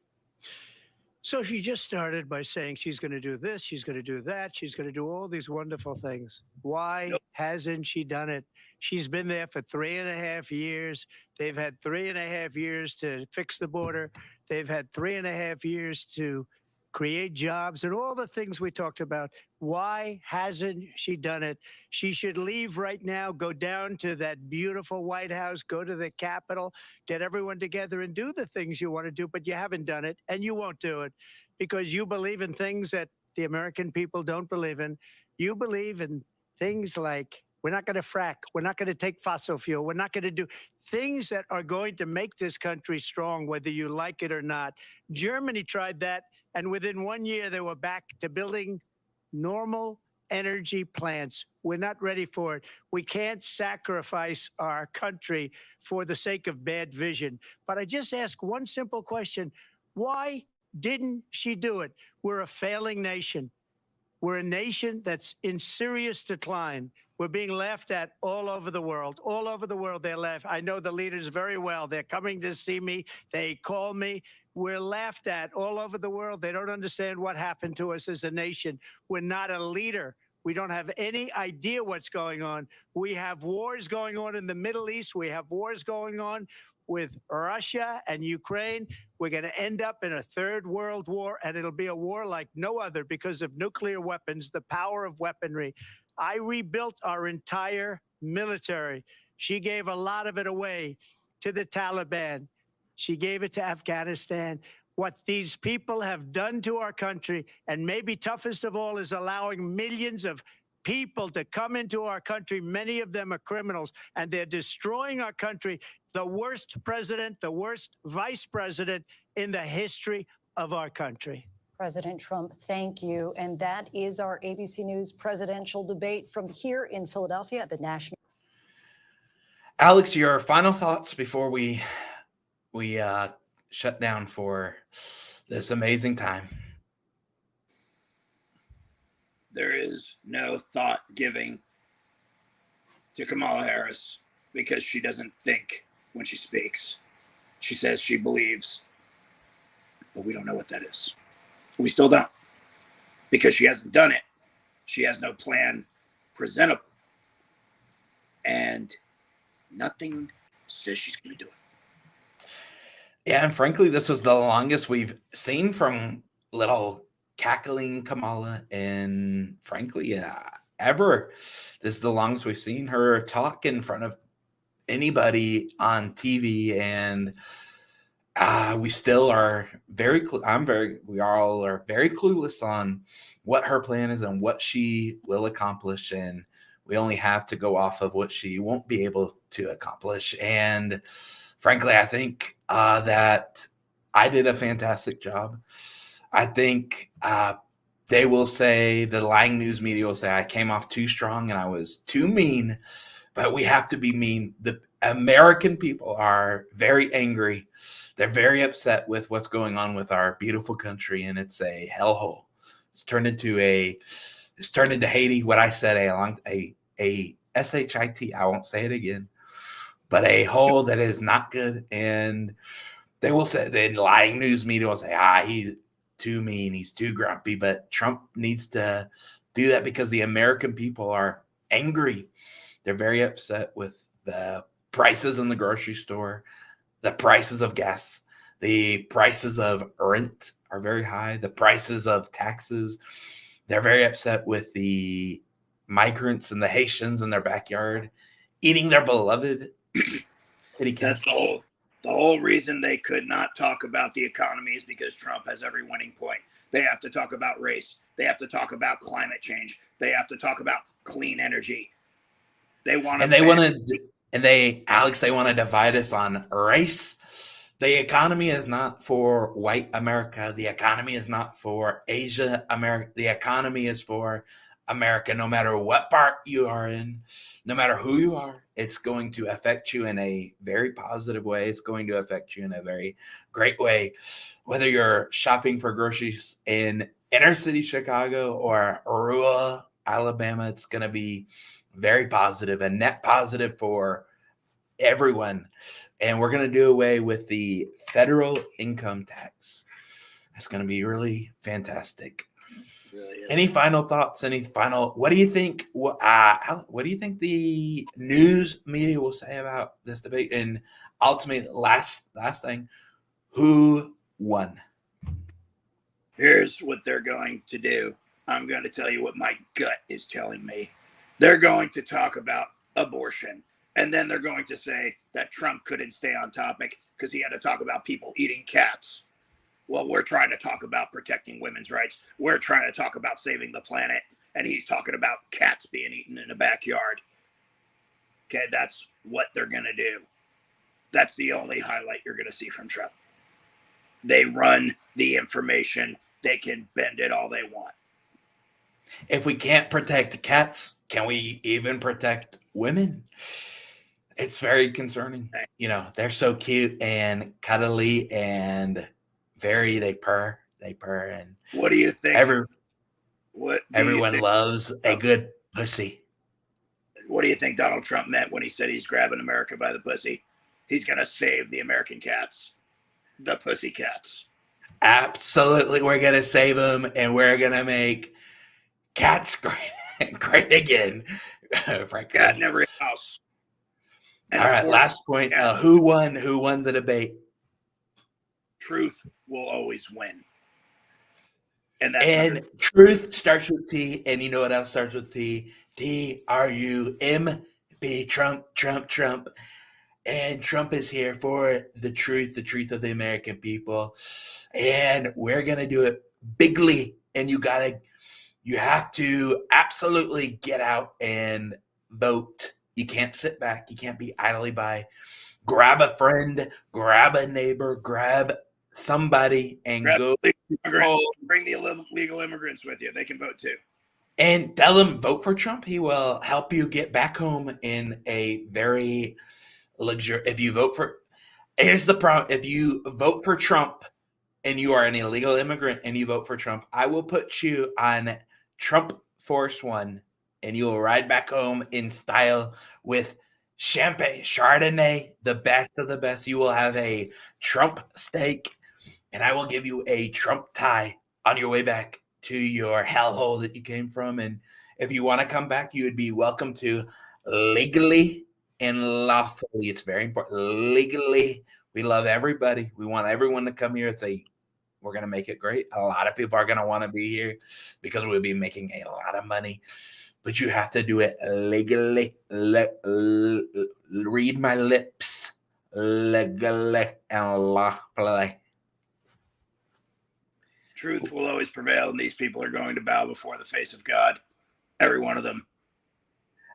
So she just started by saying she's going to do this, she's going to do that, she's going to do all these wonderful things. Why hasn't she done it? She's been there for 3.5 years. They've had 3.5 years to fix the border. They've had 3.5 years to create jobs and all the things we talked about. Why hasn't she done it? She should leave right now, go down to that beautiful White House, go to the Capitol, get everyone together and do the things you want to do, but you haven't done it and you won't do it because you believe in things that the American people don't believe in. You believe in things like we're not going to frack. We're not going to take fossil fuel. We're not going to do things that are going to make this country strong, whether you like it or not. Germany tried that, and within 1 year, they were back to building normal energy plants. We're not ready for it. We can't sacrifice our country for the sake of bad vision. But I just ask one simple question. Why didn't she do it? We're a failing nation. We're a nation that's in serious decline. We're being laughed at all over the world. All over the world, they're laughed. I know the leaders very well. They're coming to see me. They call me. We're laughed at all over the world. They don't understand what happened to us as a nation. We're not a leader. We don't have any idea what's going on. We have wars going on in the Middle East. We have wars going on with Russia and Ukraine. We're going to end up in a third world war, and it'll be a war like no other because of nuclear weapons, the power of weaponry. I rebuilt our entire military. She gave a lot of it away to the Taliban. She gave it to Afghanistan. What these people have done to our country, and maybe toughest of all, is allowing millions of people to come into our country. Many of them are criminals, and they're destroying our country. The worst president, the worst vice president in the history of our country. President Trump, thank you. And that is our ABC News presidential debate from here in Philadelphia at the National. Alex, your final thoughts before we shut down for this amazing time. There is no thought giving to Kamala Harris because she doesn't think when she speaks. She says she believes, but we don't know what that is. We still don't, because she hasn't done it. She has no plan presentable, and nothing says she's going to do it. Yeah, and frankly, this was the longest we've seen from little cackling Kamala, and frankly, ever. This is the longest we've seen her talk in front of anybody on TV, and we still are we all are very clueless on what her plan is and what she will accomplish, and we only have to go off of what she won't be able to accomplish. And frankly, I think that I did a fantastic job. I think they will say, the lying news media will say I came off too strong and I was too mean, but we have to be mean. The American people are very angry. They're very upset with what's going on with our beautiful country, and it's a hellhole. It's turned into Haiti. What I said, a SHIT. I won't say it again, but a hole that is not good. And they will say, the lying news media will say, he's too mean, he's too grumpy. But Trump needs to do that because the American people are angry. They're very upset with the prices in the grocery store, the prices of gas, the prices of rent are very high, the prices of taxes. They're very upset with the migrants and the Haitians in their backyard eating their beloved kitty cats. That's the whole reason they could not talk about the economy is because Trump has every winning point. They have to talk about race. They have to talk about climate change. They have to talk about clean energy. They want to, Alex, they want to divide us on race. The economy is not for white America. The economy is not for Asia America. The economy is for America. No matter what part you are in, no matter who you are, it's going to affect you in a very positive way. It's going to affect you in a very great way. Whether you're shopping for groceries in inner city Chicago or rural Alabama, it's going to be very positive, a net positive for everyone. And we're going to do away with the federal income tax. It's going to be really fantastic. Really any final thoughts? What do you think? What do you think the news media will say about this debate? And ultimately, last thing, who won? Here's what they're going to do. I'm going to tell you what my gut is telling me. They're going to talk about abortion, and then they're going to say that Trump couldn't stay on topic because he had to talk about people eating cats. Well, we're trying to talk about protecting women's rights. We're trying to talk about saving the planet, and he's talking about cats being eaten in the backyard. Okay, that's what they're going to do. That's the only highlight you're going to see from Trump. They run the information. They can bend it all they want. If we can't protect cats, can we even protect women? It's very concerning. You know, they're so cute and cuddly and they purr. And what do you think? Everyone loves a good pussy. What do you think Donald Trump meant when he said he's grabbing America by the pussy? He's going to save the American cats, the pussy cats. Absolutely. We're going to save them, and we're going to make cats great again. Frankly. Cat in every house. And all right, last point. Who won the debate? Truth will always win. And truth starts with T, and you know what else starts with T? T-R-U-M-P, Trump. And Trump is here for the truth of the American people. And we're going to do it bigly. And you have to absolutely get out and vote. You can't sit back. You can't be idly by. Grab a friend, grab a neighbor, grab somebody and go. Bring the illegal immigrants with you. They can vote too. And tell them, vote for Trump. He will help you get back home in a very here's the problem. If you vote for Trump and you are an illegal immigrant and you vote for Trump, I will put you on Trump Force One and you will ride back home in style with champagne, Chardonnay, the best of the best. You will have a Trump steak and I will give you a Trump tie on your way back to your hellhole that you came from. And if you want to come back, you would be welcome to legally and lawfully. It's very important. Legally, we love everybody. We want everyone to come here and say, we're going to make it great. A lot of people are going to want to be here because we'll be making a lot of money. But you have to do it legally. Read my lips. Legally and lawfully. Truth will always prevail, and these people are going to bow before the face of God. Every one of them.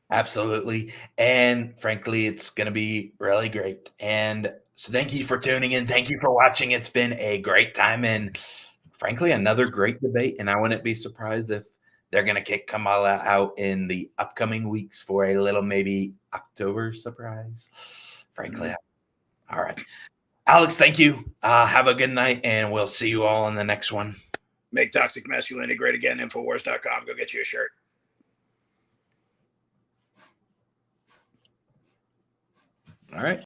Absolutely. And frankly, it's going to be really great. And so thank you for tuning in. Thank you for watching. It's been a great time and frankly, another great debate. And I wouldn't be surprised if they're going to kick Kamala out in the upcoming weeks for a little maybe October surprise. Frankly. All right. Alex, thank you. Have a good night, and we'll see you all in the next one. Make toxic masculinity great again. Infowars.com. Go get you a shirt. All right.